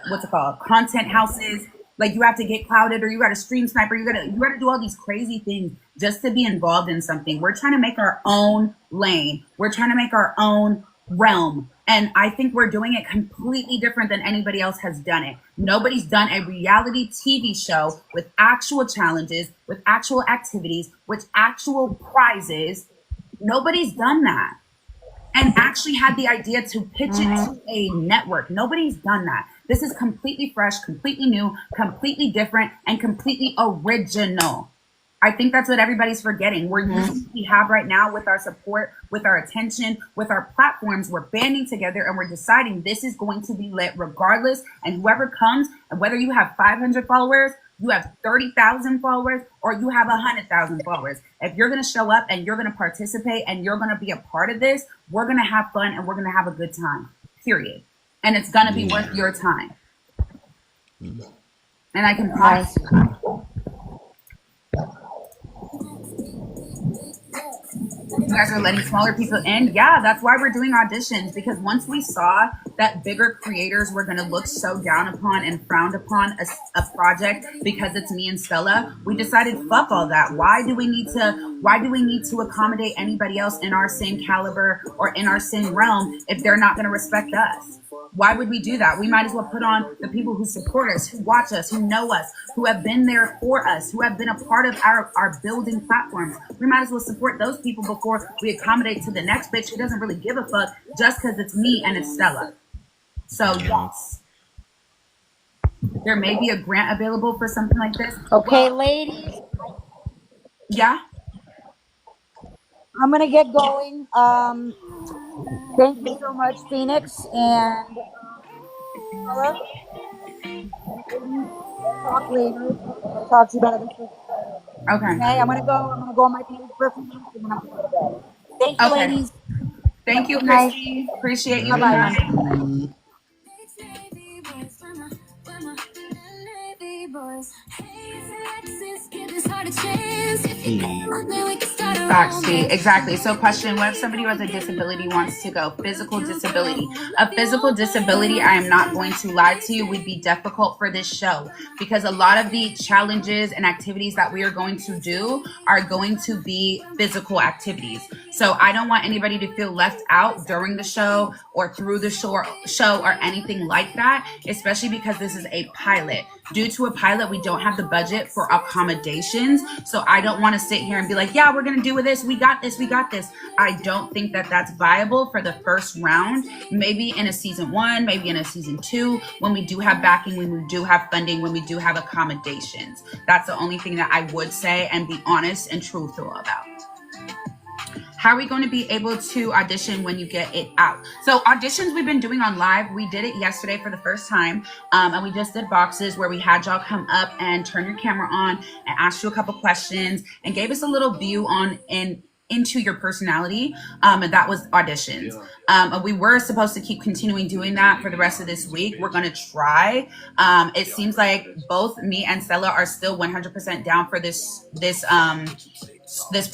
what's it called, content houses. Like, you have to get clouded, or you got to stream sniper, you gotta do all these crazy things just to be involved in something. We're trying to make our own lane. We're trying to make our own realm. And I think we're doing it completely different than anybody else has done it. Nobody's done a reality TV show with actual challenges, with actual activities, with actual prizes. Nobody's done that. And actually had the idea to pitch it to a network. Nobody's done that. This is completely fresh, completely new, completely different, and completely original. I think that's what everybody's forgetting. We're using what we have right now with our support, with our attention, with our platforms. We're banding together and we're deciding this is going to be lit regardless. And whoever comes, whether you have 500 followers, you have 30,000 followers, or you have 100,000 followers. If you're going to show up and you're going to participate and you're going to be a part of this, we're going to have fun and we're going to have a good time, period. And it's going to be worth your time. And I can promise you that. You guys are letting smaller people in. Yeah, that's why we're doing auditions, because once we saw that bigger creators were going to look so down upon and frowned upon a project because it's me and Stella, we decided fuck all that. Why do we need to accommodate anybody else in our same caliber or in our same realm if they're not going to respect us? Why would we do that? We might as well put on the people who support us, who watch us, who know us, who have been there for us, who have been a part of our building platforms. We might as well support those people before we accommodate to the next bitch who doesn't really give a fuck just because it's me and it's Stella. So yes, there may be a grant available for something like this. Okay, ladies, Yeah. I'm gonna get going. Thank you so much, Feenyx, and Stella. We'll talk later. I'll talk to you about this. Okay. Okay, I'm gonna go on my page for a few minutes and then I'm gonna go to bed. Thank you, Okay. ladies. Thank you, Good night. Christy. Appreciate you. Bye bye. Bye. Facts, Fee. Exactly. So question, what if somebody who has a disability wants to go? Physical disability. A physical disability, I am not going to lie to you, would be difficult for this show because a lot of the challenges and activities that we are going to do are going to be physical activities. So I don't want anybody to feel left out during the show or through the show or anything like that, especially because this is a pilot. Due to a pilot, we don't have the budget for accommodations. So I don't want to sit here and be like, yeah, we're going to do this. We got this. We got this. I don't think that that's viable for the first round. Maybe in a season 1, maybe in a season 2, when we do have backing, when we do have funding, when we do have accommodations. That's the only thing that I would say and be honest and truthful about. How are we going to be able to audition when you get it out? So auditions we've been doing on live. We did it yesterday for the first time. And we just did boxes where we had y'all come up and turn your camera on and ask you a couple questions and gave us a little view on into your personality. And that was auditions. And we were supposed to keep continuing doing that for the rest of this week. We're going to try. It seems like both me and Stella are still 100% down for this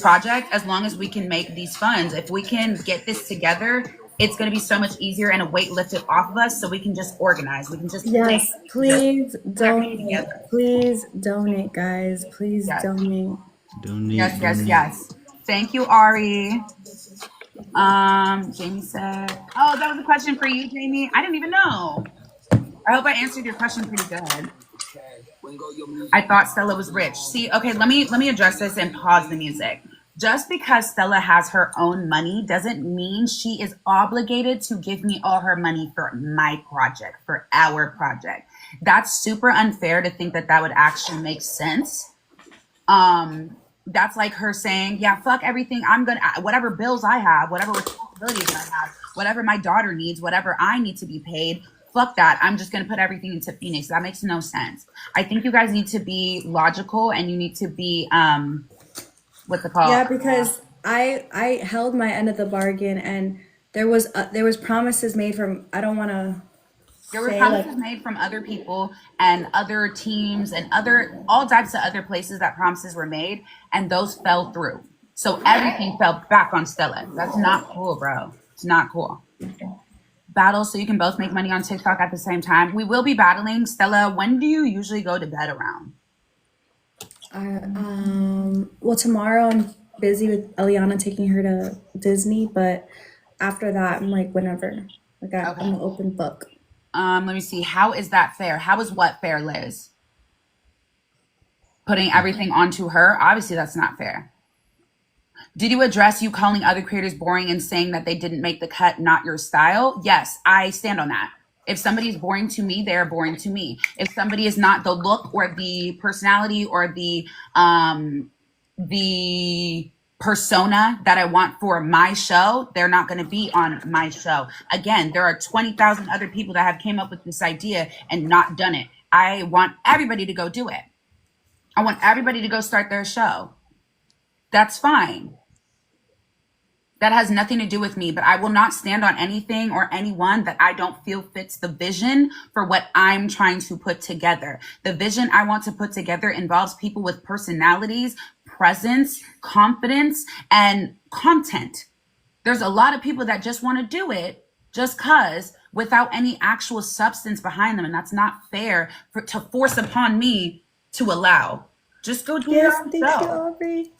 project, as long as we can make these funds. If we can get this together, it's going to be so much easier and a weight lifted off of us, so we can just organize. We can just please donate. Please donate, guys. Please donate. Yes. Thank you, Ari. Jamie said, oh, that was a question for you, Jamie. I didn't even know. I hope I answered your question pretty good. I thought Stella was rich. See, okay, let me address this and pause the music. Just because Stella has her own money doesn't mean she is obligated to give me all her money for my project, for our project. That's super unfair to think that that would actually make sense. That's like her saying, yeah, fuck everything. I'm gonna, whatever bills I have, whatever responsibilities I have, whatever my daughter needs, whatever I need to be paid, fuck that. I'm just going to put everything into Feenyx. That makes no sense. I think you guys need to be logical and you need to be, what's it called? Yeah, because I held my end of the bargain and there was promises made from, I don't want to. There were promises made from other people and other teams and all types of other places that promises were made, and those fell through. So everything fell back on Stella. That's not cool, bro. It's not cool. Battle so you can both make money on TikTok at the same time. We will be battling. Stella, when do you usually go to bed around? Well, tomorrow I'm busy with Eliana taking her to Disney, but after that I'm like whenever. Like I'm an open book. Let me see. How is that fair? How is what fair, Liz? Putting everything onto her? Obviously that's not fair. Did you address you calling other creators boring and saying that they didn't make the cut, not your style? Yes, I stand on that. If somebody's boring to me, they're boring to me. If somebody is not the look or the personality or the persona that I want for my show, they're not going to be on my show. Again, there are 20,000 other people that have came up with this idea and not done it. I want everybody to go do it. I want everybody to go start their show. That's fine. That has nothing to do with me, but I will not stand on anything or anyone that I don't feel fits the vision for what I'm trying to put together. The vision I want to put together involves people with personalities, presence, confidence, and content. There's a lot of people that just want to do it just cause without any actual substance behind them. And that's not fair to force upon me to allow. Just go do it Yes, yourself. thank you, Aubrey.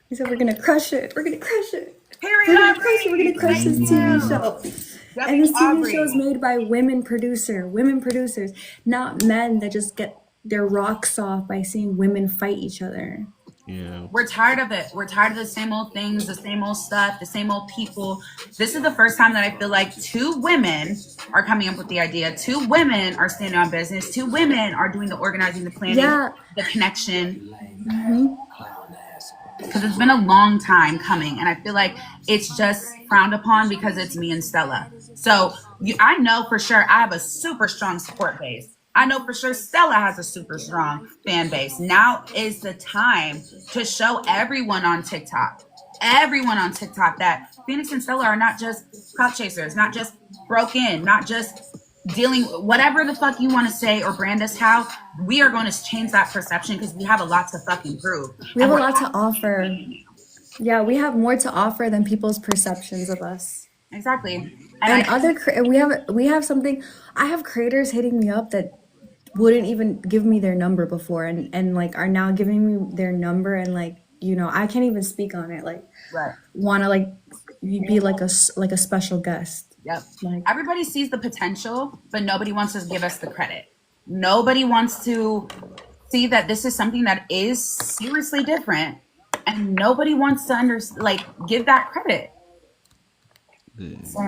He said we're gonna crush it. We're gonna crush it. Period. We're gonna crush it. We're gonna crush this TV show. And this TV Aubrey. show is made by women producers, not men that just get their rocks off by seeing women fight each other. Yeah. We're tired of it. We're tired of the same old things, the same old stuff, the same old people. This is the first time that I feel like 2 women are coming up with the idea. 2 women are standing on business. 2 women are doing the organizing, the planning, the connection. Because it's been a long time coming, and I feel like it's just frowned upon because it's me and Stella. So I know for sure I have a super strong support base. I know for sure Stella has a super strong fan base. Now is the time to show everyone on TikTok that Feenyx and Stella are not just clout chasers, not just broke in, not just dealing, whatever the fuck you want to say or brand us how. We are going to change that perception because we have a lot to fucking prove. We have a lot to offer. Yeah, we have more to offer than people's perceptions of us. Exactly. And we have something. I have creators hitting me up that wouldn't even give me their number before, and like are now giving me their number, and like, you know, I can't even speak on it. Like, want to like be like a special guest. Yep. Like, everybody sees the potential, but nobody wants to give us the credit. Nobody wants to see that this is something that is seriously different, and nobody wants to give that credit. So,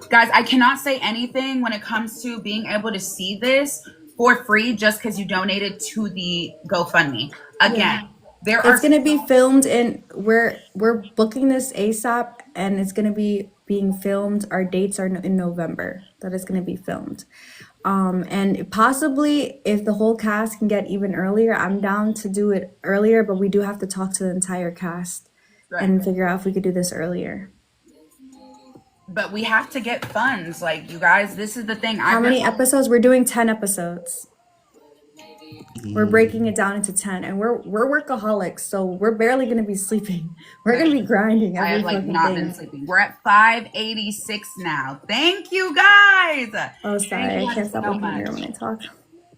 guys, I cannot say anything when it comes to being able to see this for free just because you donated to the GoFundMe. Again, it's going to be filmed we're booking this ASAP, and it's going to be being filmed. Our dates are in November that it's going to be filmed. And possibly if the whole cast can get even earlier, I'm down to do it earlier, but we do have to talk to the entire cast and figure out if we could do this earlier. But we have to get funds. Like, you guys, this is the thing. How many episodes? We're doing 10 episodes. We're breaking it down into 10, and we're workaholics, so we're barely going to be sleeping. We're going to be grinding every fucking not day. Been sleeping. We're at 586 now. Thank you, guys. Oh, sorry. I can't stop looking here when I talk.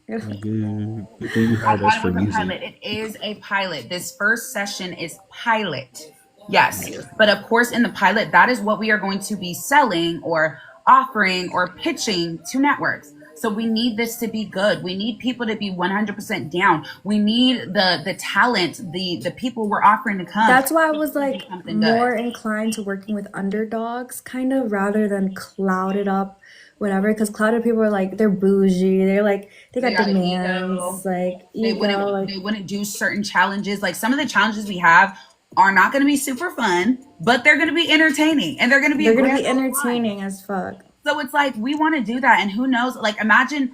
You hired us for music. It is a pilot. This first session is pilot. Yes. But of course, in the pilot, that is what we are going to be selling or offering or pitching to networks. So we need this to be good. We need people to be 100% down. We need the talent, the people we're offering to come. That's why I was like more inclined to working with underdogs, kind of, rather than clouded up, whatever. Because clouded people are like, they're bougie. They're like, they got demands, they wouldn't do certain challenges. Like, some of the challenges we have are not going to be super fun, but they're going to be entertaining, and they're going to be entertaining as fuck. So it's like, we want to do that, and who knows? Like, imagine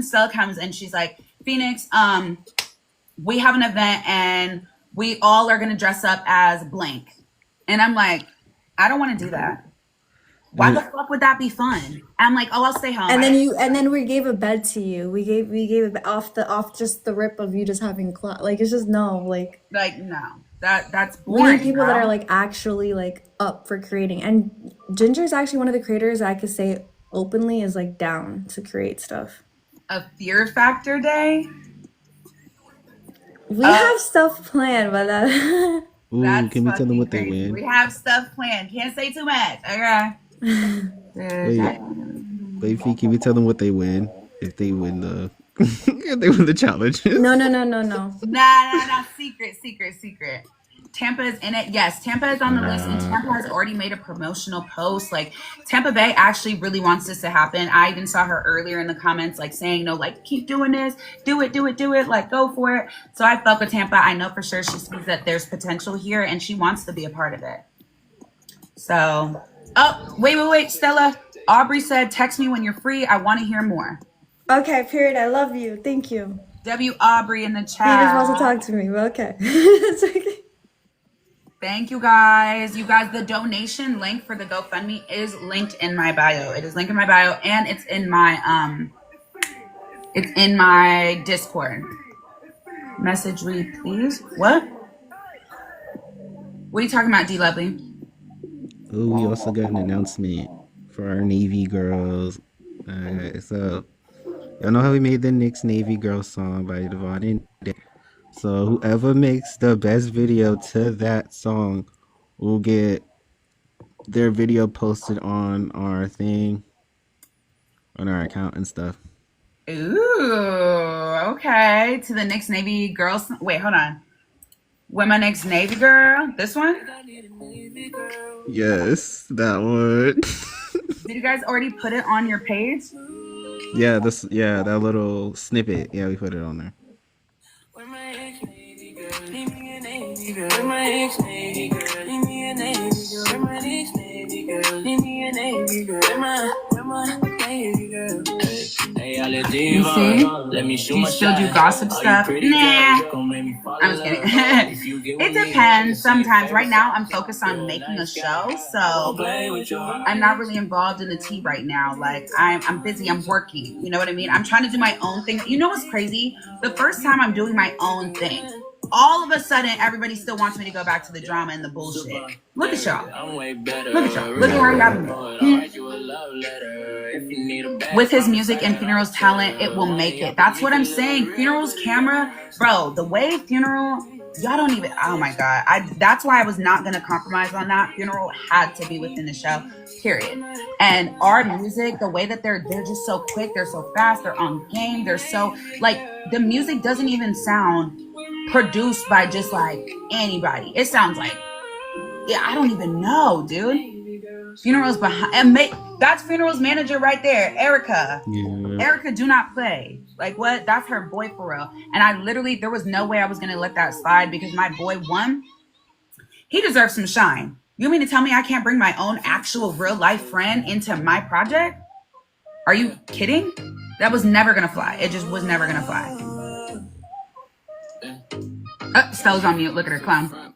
Stella comes and she's like, Feenyx, we have an event and we all are going to dress up as blank, and I'm like, I don't want to do that. Why the fuck would that be fun? I'm like, oh, I'll stay home. And then we gave a bed to you. We gave it off just the rip of you just having like, it's just no. That's boring. We need people that are like actually like up for creating. And Ginger is actually one of the creators that I could say openly is like down to create stuff. A Fear Factor day? We have stuff planned, but Ooh, can we tell them what they win? We have stuff planned. Can't say too much. Okay. Wait, Fee, can we tell them what they win if they win the if they win the challenge? No. Nah. Secret. Tampa is in it. Yes, Tampa is on the list, and Tampa has already made a promotional post. Like, Tampa Bay actually really wants this to happen. I even saw her earlier in the comments, like, saying, no, like, keep doing this, do it, like, go for it. So I fuck with Tampa. I know for sure she sees that there's potential here, and she wants to be a part of it. So, oh, wait, Stella. Aubrey said, text me when you're free. I want to hear more. Okay, period. I love you. Thank you. W. Aubrey in the chat. He just wants to talk to me, but okay. It's okay. Thank you, guys. You guys, the donation link for the GoFundMe is linked in my bio. It is linked in my bio, and it's in my Discord. Message read, please. What? What are you talking about, D Lovely? Oh, we also got an announcement for our Navy girls. So y'all know how we made the Knicks Navy Girl song by Devon and Day. So whoever makes the best video to that song will get their video posted on our thing, on our account and stuff. Ooh, okay. To the next Navy girls. Wait, hold on. When my next Navy girl? This one? Yes, that one. Did you guys already put it on your page? Yeah, that little snippet. Yeah, we put it on there. You see? Do you still do gossip stuff? Nah. I'm just kidding. It depends sometimes. Right now, I'm focused on making a show, so I'm not really involved in the tea right now. Like, I'm busy. I'm working. You know what I mean? I'm trying to do my own thing. You know what's crazy? The first time I'm doing my own thing, all of a sudden, everybody still wants me to go back to the drama and the bullshit. Look at y'all. Look at y'all. Look at where you have me. With his music and Funeral's talent, it will make it. That's what I'm saying. Funeral's camera, bro, the way Funeral, y'all don't even, oh my God. That's why I was not going to compromise on that. Funeral had to be within the show, period. And our music, the way that they're just so quick, they're so fast, they're on game, they're so, like, the music doesn't even sound produced by just like anybody. It sounds like, yeah, I don't even know, dude. Funeral's behind, and that's Funeral's manager right there, Erica. Yeah. Erica, do not play. Like, what? That's her boy for real. And I literally, there was no way I was gonna let that slide because my boy won. He deserves some shine. You mean to tell me I can't bring my own actual real life friend into my project? Are you kidding? That was never gonna fly. It just was never gonna fly. Oh, Stella's on mute. Look at her clown.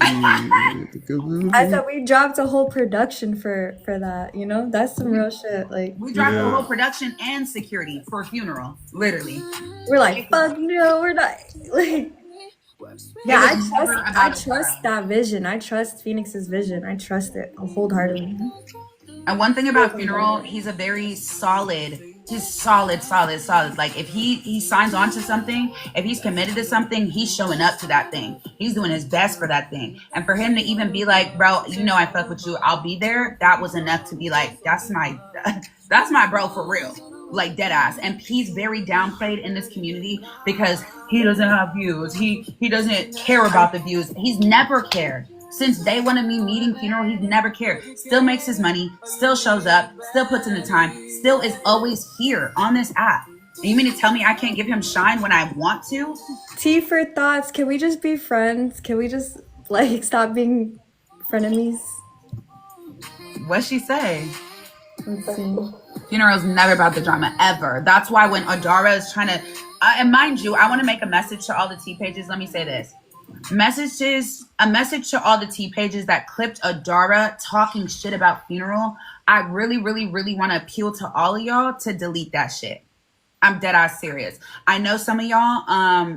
I thought we dropped a whole production for that, you know? That's some real shit. Like, we dropped the whole production and security for Funeral, literally. We're like, fuck no, we're not. Like, yeah, I trust that vision. I trust Feenyx's vision. I trust it wholeheartedly. And one thing about Funeral, he's a very solid. He's solid. Like, if he signs on to something, if he's committed to something, he's showing up to that thing. He's doing his best for that thing. And for him to even be like, bro, you know I fuck with you, I'll be there. That was enough to be like, that's my bro for real. Like, dead ass. And he's very downplayed in this community because he doesn't have views. He doesn't care about the views. He's never cared. Since day one of me meeting Funeral, he's never cared. Still makes his money, still shows up, still puts in the time, still is always here on this app. And you mean to tell me I can't give him shine when I want to? T for thoughts. Can we just be friends? Can we just, like, stop being frenemies? What'd she say? Let's see. Funeral's never about the drama, ever. That's why when Adara is trying to, and mind you, I want to make a message to all the T pages. Let me say this. A message to all the T pages that clipped Adara talking shit about Funeral. I really want to appeal to all of y'all to delete that shit. I'm dead ass serious. I know some of y'all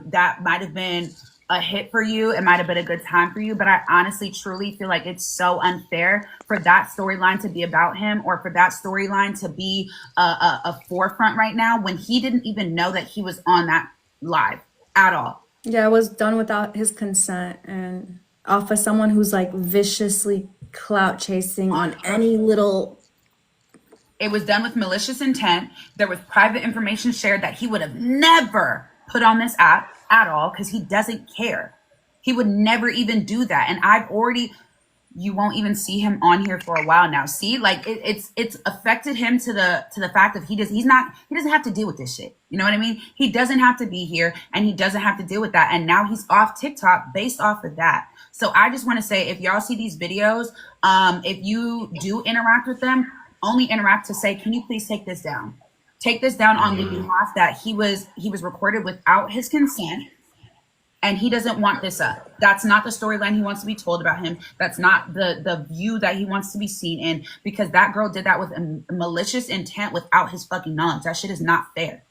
that might have been a hit for you. It might have been a good time for you, but I honestly truly feel like it's so unfair for that storyline to be about him, or for that storyline to be a forefront right now when he didn't even know that he was on that live at all. Yeah, it was done without his consent and off of someone who's like viciously clout chasing on any little. It was done with malicious intent. There was private information shared that he would have never put on this app at all because he doesn't care. He would never even do that. And you won't even see him on here for a while now. See, like it's affected him to the fact that he doesn't have to deal with this shit. You know what I mean? He doesn't have to be here and he doesn't have to deal with that. And now he's off TikTok based off of that. So I just want to say, if y'all see these videos, if you do interact with them, only interact to say, can you please take this down? Take this down on the behalf that he was recorded without his consent. And he doesn't want this up. That's not the storyline he wants to be told about him. That's not the view that he wants to be seen in, because that girl did that with a malicious intent without his fucking knowledge. That shit is not fair.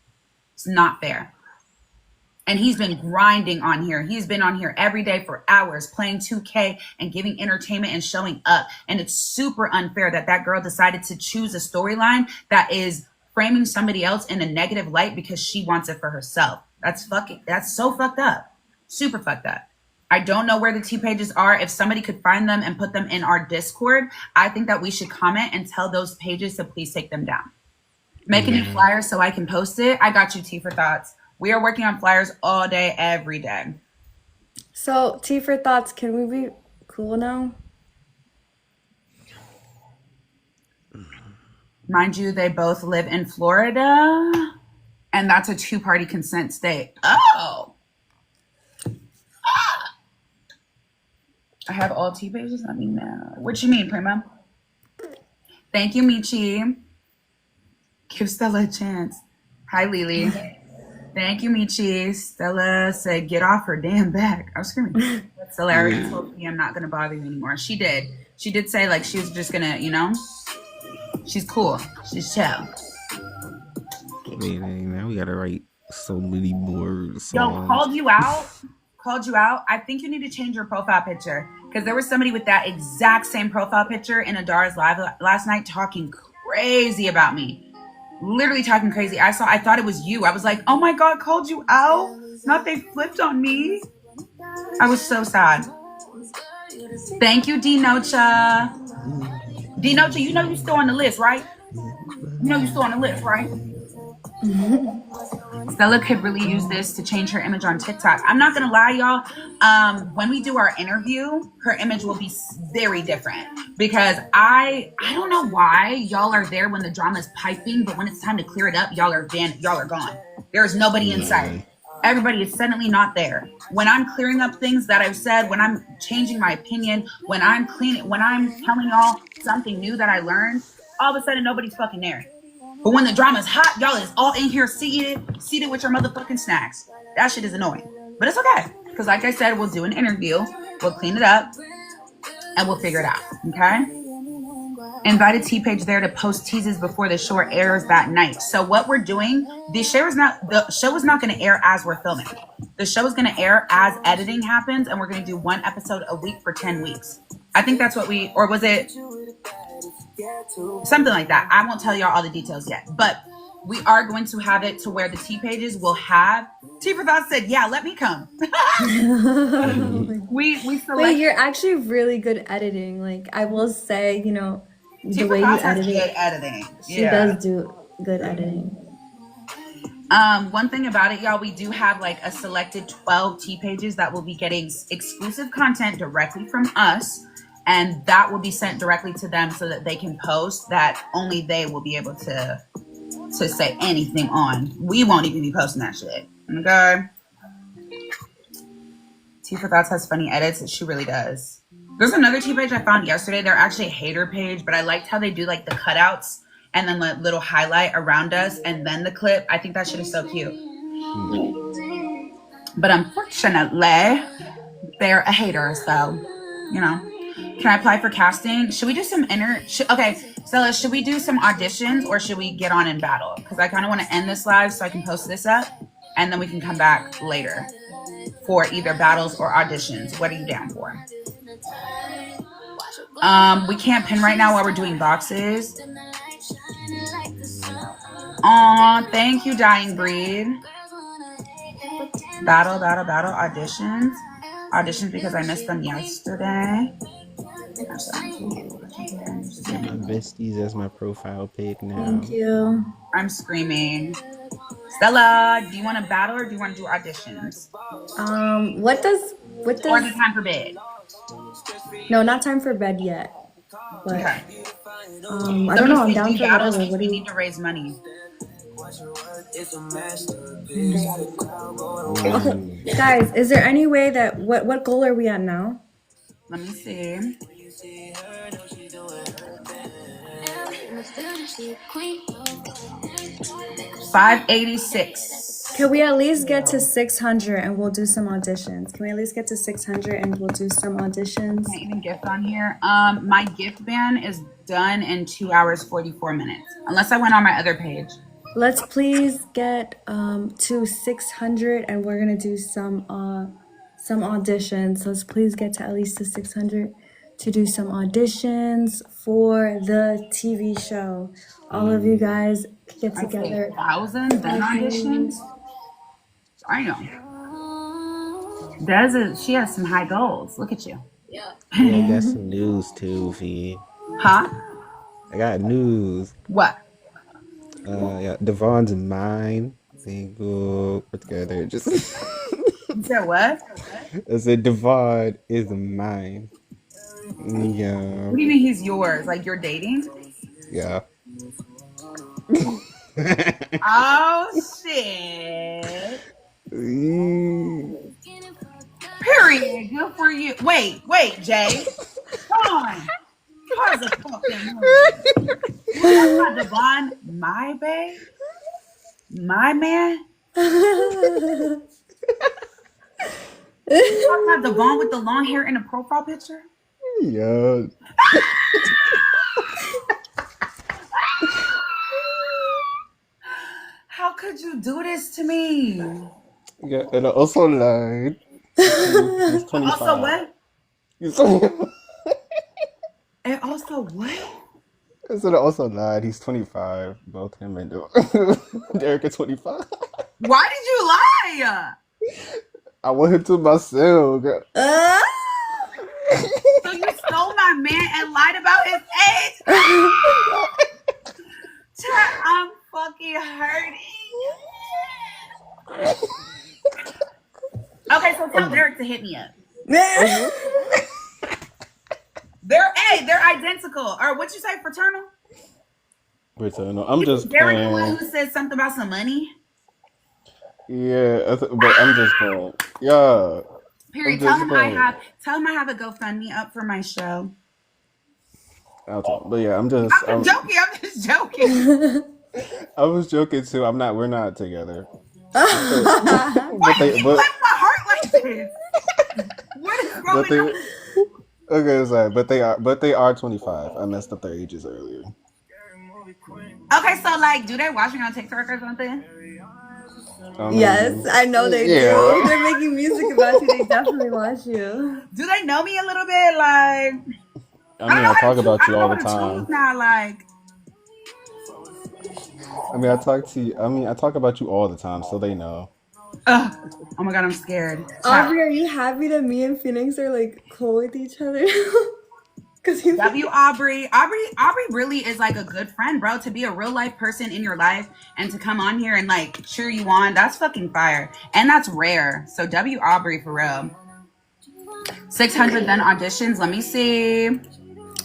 It's not fair. And he's been grinding on here. He's been on here every day for hours playing 2K and giving entertainment and showing up. And it's super unfair that that girl decided to choose a storyline that is framing somebody else in a negative light because she wants it for herself. That's so fucked up. Super fucked up. I don't know where the T pages are. If somebody could find them and put them in our Discord, I think that we should comment and tell those pages to please take them down. Make a new flyer so I can post it. I got you, T for Thoughts. We are working on flyers all day, every day. So, T for Thoughts, can we be cool now? Mind you, they both live in Florida, and that's a 2-party consent state. Oh! I have all T pages? Let me know. What you mean, Primo? Thank you, Michi. Give Stella a chance. Hi, Lily. Thank you, Michi. Stella said, get off her damn back. I was screaming. Stella already told me I'm not going to bother you anymore. She did. She did say, like, she was just going to, you know, she's cool. She's chill. Now we got to write so many more songs. Yo, called you out. I think you need to change your profile picture because there was somebody with that exact same profile picture in Adara's live last night talking crazy about me. Literally talking crazy. I thought it was you. I was like, oh my God, called you out? Not they flipped on me. I was so sad. Thank you, Dinocha. Dinocha, you know you're still on the list, right? Stella could really use this to change her image on TikTok. I'm not gonna lie, y'all. When we do our interview, her image will be very different because I don't know why y'all are there when the drama's piping, but when it's time to clear it up, y'all are gone. There's nobody in sight. Everybody is suddenly not there. When I'm clearing up things that I've said, when I'm changing my opinion, when I'm telling y'all something new that I learned, all of a sudden nobody's fucking there. But when the drama's hot, y'all is all in here seated with your motherfucking snacks. That shit is annoying. But it's okay. Because like I said, we'll do an interview. We'll clean it up. And we'll figure it out. Okay? Invited T-Page there to post teases before the show airs that night. So what we're doing, the show is not going to air as we're filming. The show is going to air as editing happens. And we're going to do 1 episode a week for 10 weeks. I think that's what or was it... something like that. I won't tell y'all all the details yet, but we are going to have it to where the T pages will have. T for Thoughts said, "Yeah, let me come." we select. Wait, you're actually really good editing. Like I will say, you know, T the way you edit it. Good editing. She does do good editing. One thing about it, y'all, we do have like a selected 12 T pages that will be getting exclusive content directly from us. And that will be sent directly to them so that they can post that only they will be able to say anything on. We won't even be posting that shit. Okay? T for Thoughts has funny edits. She really does. There's another T page I found yesterday. They're actually a hater page, but I liked how they do like the cutouts and then the little highlight around us and then the clip. I think that shit is so cute. But unfortunately, they're a hater, so, you know. Can I apply for casting? Should we do some okay, Stella, should we do some auditions or should we get on in battle? Because I kind of want to end this live so I can post this up and then we can come back later for either battles or auditions. What are you down for? We can't pin right now while we're doing boxes. Aw, thank you, Dying Breed. Battle, auditions. Auditions because I missed them yesterday. My besties as my profile pic now. Thank you. I'm screaming. Stella, do you want to battle or do you want to do auditions? What does or is it time for bed? No, not time for bed yet. But okay. I don't know. I'm down for whatever. What do you need to raise money? Guys, is there any way that what goal are we at now? Let me see. 586. Can we at least get to 600 and we'll do some auditions? Can we at least get to 600 and we'll do some auditions? Can't even gift on here. My gift ban is done in 2 hours 44 minutes. Unless I went on my other page. Let's please get to 600, and we're gonna do some auditions. Let's please get to at least to 600 to do some auditions for the TV show. All of you guys get I'd say together. 1,000 then auditions. I know. She has some high goals. Look at you. Yeah, I got some news too, V. Huh? I got news. What? Yeah, Devon's mine. They go put together. Just You said what? I said Devon is mine. Yeah, What do you mean he's yours? Like you're dating? yeah. Oh shit. Mm. Period. Good for you. Wait, Jay. Come on. Pause the fucking movie. You talking about Devon, my babe? My man? You talking about Devon with the long hair in the profile picture? Yeah. How could you do this to me? Yeah, and I also lied. He's 25. Also what? He's 25. And also what? I said I also lied. He's 25. Both him and Derek are 25. Why did you lie? I want him to myself. Girl. So you stole my man and lied about his age? I'm fucking hurting. Okay, so tell Derek to hit me up. They're identical. Or what you say, fraternal? Fraternal. I'm just Derek playing. the one who said something about some money? Yeah, but I'm just playing. Yeah. Period. Tell him I have a GoFundMe up for my show. I'll talk. But yeah, I'm just joking. I'm just joking. I was joking too. We're not together. Why do you left my heart like this? What is going on? Okay, sorry, but they are 25. I messed up their ages earlier. Okay, so like, do they watch me on TikTok or something? Yes, I know they do. They're making music about you. They definitely watch you. Do they know me a little bit? Like, I talk about you all the time. Now, like, I talk about you all the time, so they know. Oh my god, I'm scared. Aubrey, are you happy that me and Feenyx are like cool with each other? Aubrey really is like a good friend, bro. To be a real life person in your life and to come on here and like cheer you on, that's fucking fire. And that's rare. So Aubrey for real. 600 then auditions. Let me see.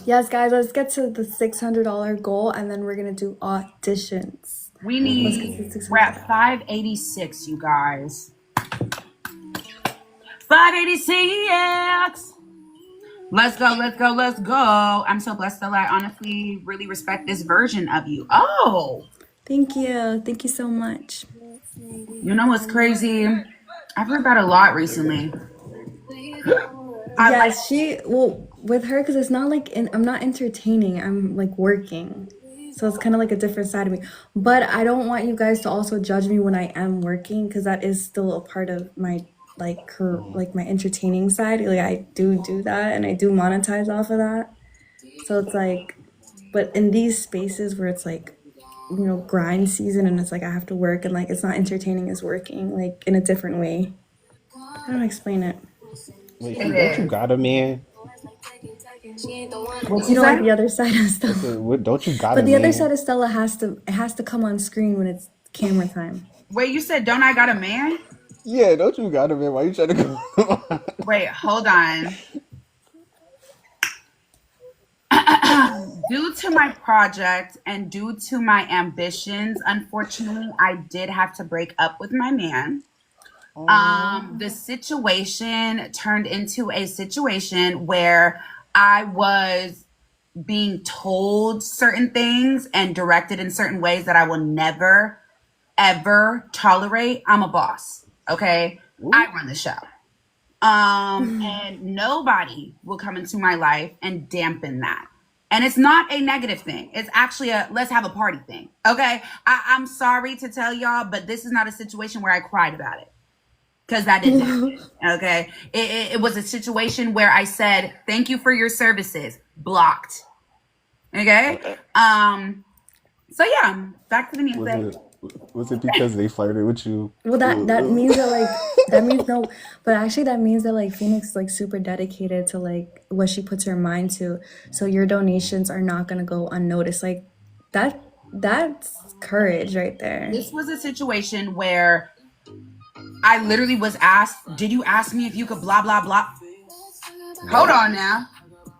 Yes, guys, let's get to the $600 goal and then we're gonna do auditions. We we're at 586, you guys. 586. Let's go. I'm so blessed that I honestly really respect this version of you. Oh. Thank you so much. You know what's crazy? I've heard that a lot recently. Yes, with her, because it's not like, I'm not entertaining, I'm like working. So it's kind of like a different side of me. But I don't want you guys to also judge me when I am working, because that is still a part of my my entertaining side. Like I do that and I do monetize off of that. So it's like, but in these spaces where it's like, grind season and it's like I have to work and like it's not entertaining as working, like in a different way. I don't explain it. Wait, don't you got a man? Like the other side of Stella. Don't you got But the other side of Stella has to come on screen when it's camera time. Wait, you said don't I got a man? Yeah, don't you got a man? Why you trying to go? Wait, hold on. Due to my project and due to my ambitions, unfortunately, I did have to break up with my man. The situation turned into a situation where I was being told certain things and directed in certain ways that I will never, ever tolerate. I'm a boss, okay? Ooh. I run the show. And nobody will come into my life and dampen that. And it's not a negative thing. It's actually a let's have a party thing. Okay. I'm sorry to tell y'all, but this is not a situation where I cried about it. Because that didn't happen. Okay. It was a situation where I said, thank you for your services. Blocked. Okay. So yeah, back to the music. Was it because they flirted with you? Well, that means that like that means no, but actually that means that like Phoenix like super dedicated to like what she puts her mind to. So your donations are not gonna go unnoticed. Like that's courage right there. This was a situation where I literally was asked, did you ask me if you could blah blah blah? Hold on now.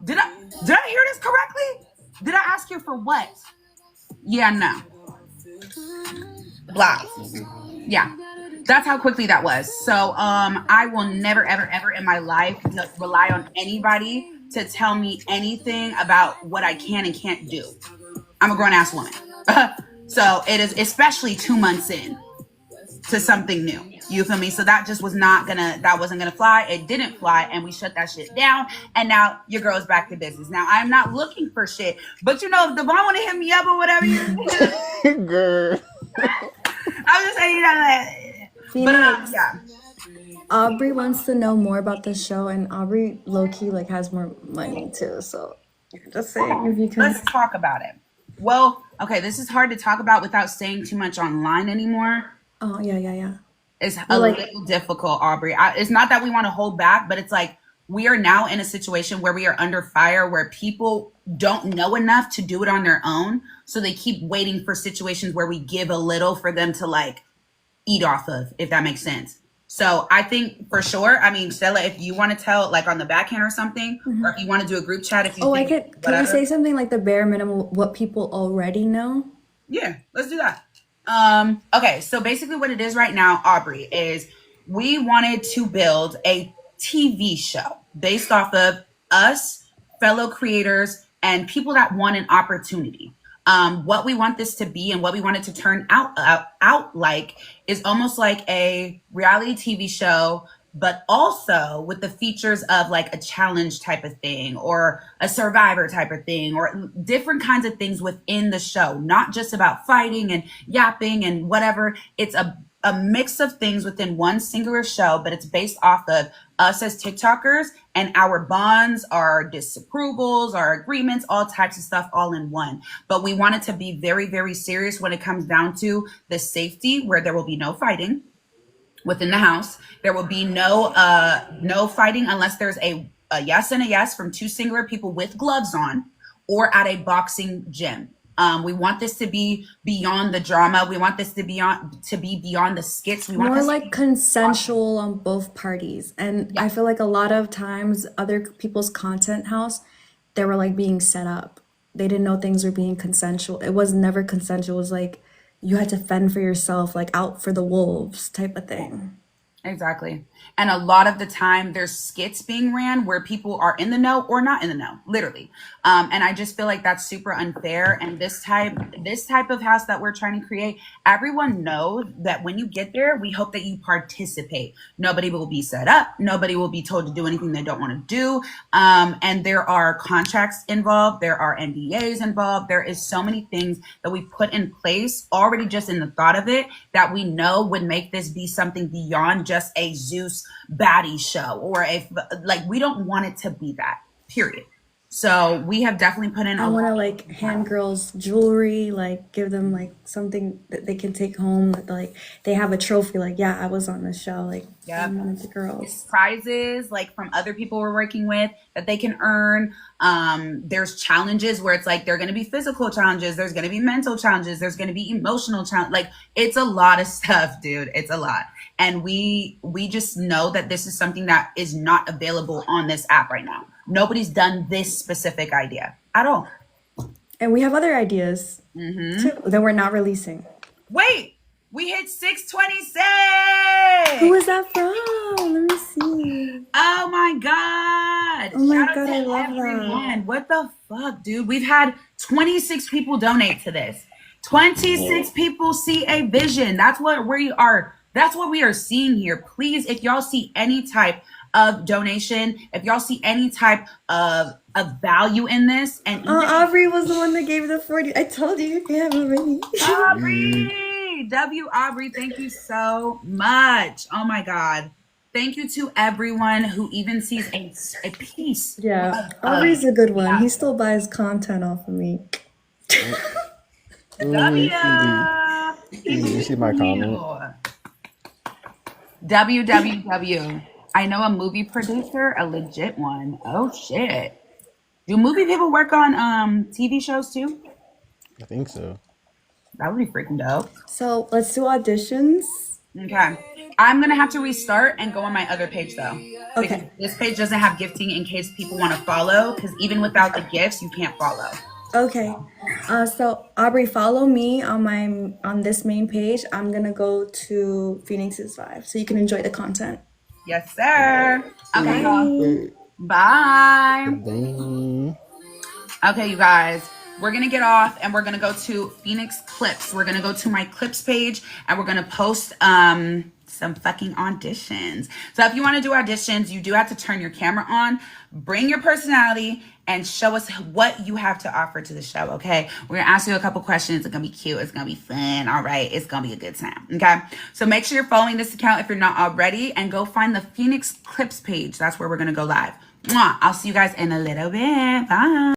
Did I hear this correctly? Did I ask you for what? Yeah, no. Blah. Yeah. That's how quickly that was. So I will never, ever, ever in my life rely on anybody to tell me anything about what I can and can't do. I'm a grown-ass woman. So it is, especially 2 months in to something new. You feel me? So that just was that wasn't gonna fly. It didn't fly, and we shut that shit down. And now your girl's back to business. Now I'm not looking for shit, but you know, if Devon want to hit me up or whatever, Girl. I'm just saying that. Phoenix, But yeah. Aubrey wants to know more about the show, and Aubrey low-key like has more money too. So just saying if you can. Let's talk about it. Well, okay, this is hard to talk about without saying too much online anymore. Oh yeah. It's a little difficult, Aubrey. It's not that we want to hold back, but it's like we are now in a situation where we are under fire, where people don't know enough to do it on their own. So they keep waiting for situations where we give a little for them to like eat off of, if that makes sense. So I think for sure, I mean, Stella, if you want to tell like on the backhand or something, or if you want to do a group chat, if you can you say something like the bare minimum, what people already know? Yeah, let's do that. Okay, so basically what it is right now, Aubrey, is we wanted to build a TV show based off of us, fellow creators, and people that want an opportunity. What we want this to be and what we want it to turn out like is almost like a reality TV show, but also with the features of like a challenge type of thing or a survivor type of thing or different kinds of things within the show, not just about fighting and yapping and whatever. It's a mix of things within one singular show, but it's based off of us as TikTokers and our bonds, our disapprovals, our agreements, all types of stuff all in one. But we want it to be very, very serious when it comes down to the safety, where there will be no fighting within the house. There will be no fighting unless there's a yes and a yes from two singular people with gloves on or at a boxing gym. We want this to be beyond the drama. We want this to be beyond the skits. We want more this like consensual on both parties. And I feel like a lot of times other people's content house, they were like being set up. They didn't know things were being consensual. It was never consensual. It was like you had to fend for yourself, like out for the wolves type of thing. Exactly. And a lot of the time there's skits being ran where people are in the know or not in the know, literally. And I just feel like that's super unfair. And this type of house that we're trying to create, everyone knows that when you get there, we hope that you participate. Nobody will be set up. Nobody will be told to do anything they don't want to do. And there are contracts involved. There are NDAs involved. There is so many things that we put in place already just in the thought of it that we know would make this be something beyond just a Zeus baddie show or we don't want it to be that, period. So we have definitely put in I want to like hand girls jewelry, like give them like something that they can take home, that like they have a trophy, like yeah, I was on the show, like I'm one of the girls. Prizes like from other people we're working with that they can earn. There's challenges where it's like they're going to be physical challenges, there's going to be mental challenges, there's going to be emotional challenge. Like it's a lot of stuff, dude. It's a lot. And we just know that this is something that is not available on this app right now. Nobody's done this specific idea at all. And we have other ideas too that we're not releasing. Wait, we hit 626. Who is that from? Let me see. Oh my God. Oh my Shout out God, to I love everyone. that. What the fuck, dude? We've had 26 people donate to this. 26 people see a vision. That's what we are seeing here. Please, if y'all see any type of donation. If y'all see any type of value in this, and even Aubrey was the one that gave the 40. I told you can't have already. Aubrey, thank you so much. Oh my God. Thank you to everyone who even sees a piece. Yeah, Aubrey's a good one. He still buys content off of me. W. You see my comment? WWW. I know a movie producer, a legit one. Oh shit. Do movie people work on TV shows too? I think so. That would be freaking dope. So let's do auditions. Okay. I'm gonna have to restart and go on my other page though. Because Okay. this page doesn't have gifting in case people want to follow. Because even without the gifts, you can't follow. Okay. So Aubrey, follow me on this main page. I'm gonna go to Feenyx's Vibe so you can enjoy the content. Yes, sir. Okay, y'all. Bye. Bye. Dang. Okay, you guys, we're gonna get off and we're gonna go to Feenyx Clips. We're gonna go to my clips page and we're gonna post some fucking auditions. So if you want to do auditions, you do have to turn your camera on, bring your personality, and show us what you have to offer to the show. Okay, we're gonna ask you a couple questions. It's gonna be cute. It's gonna be fun. All right, it's gonna be a good time. Okay, so make sure you're following this account if you're not already, and go find the Feenyx Clips page. That's where we're gonna go live. Mwah. I'll see you guys in a little bit. Bye.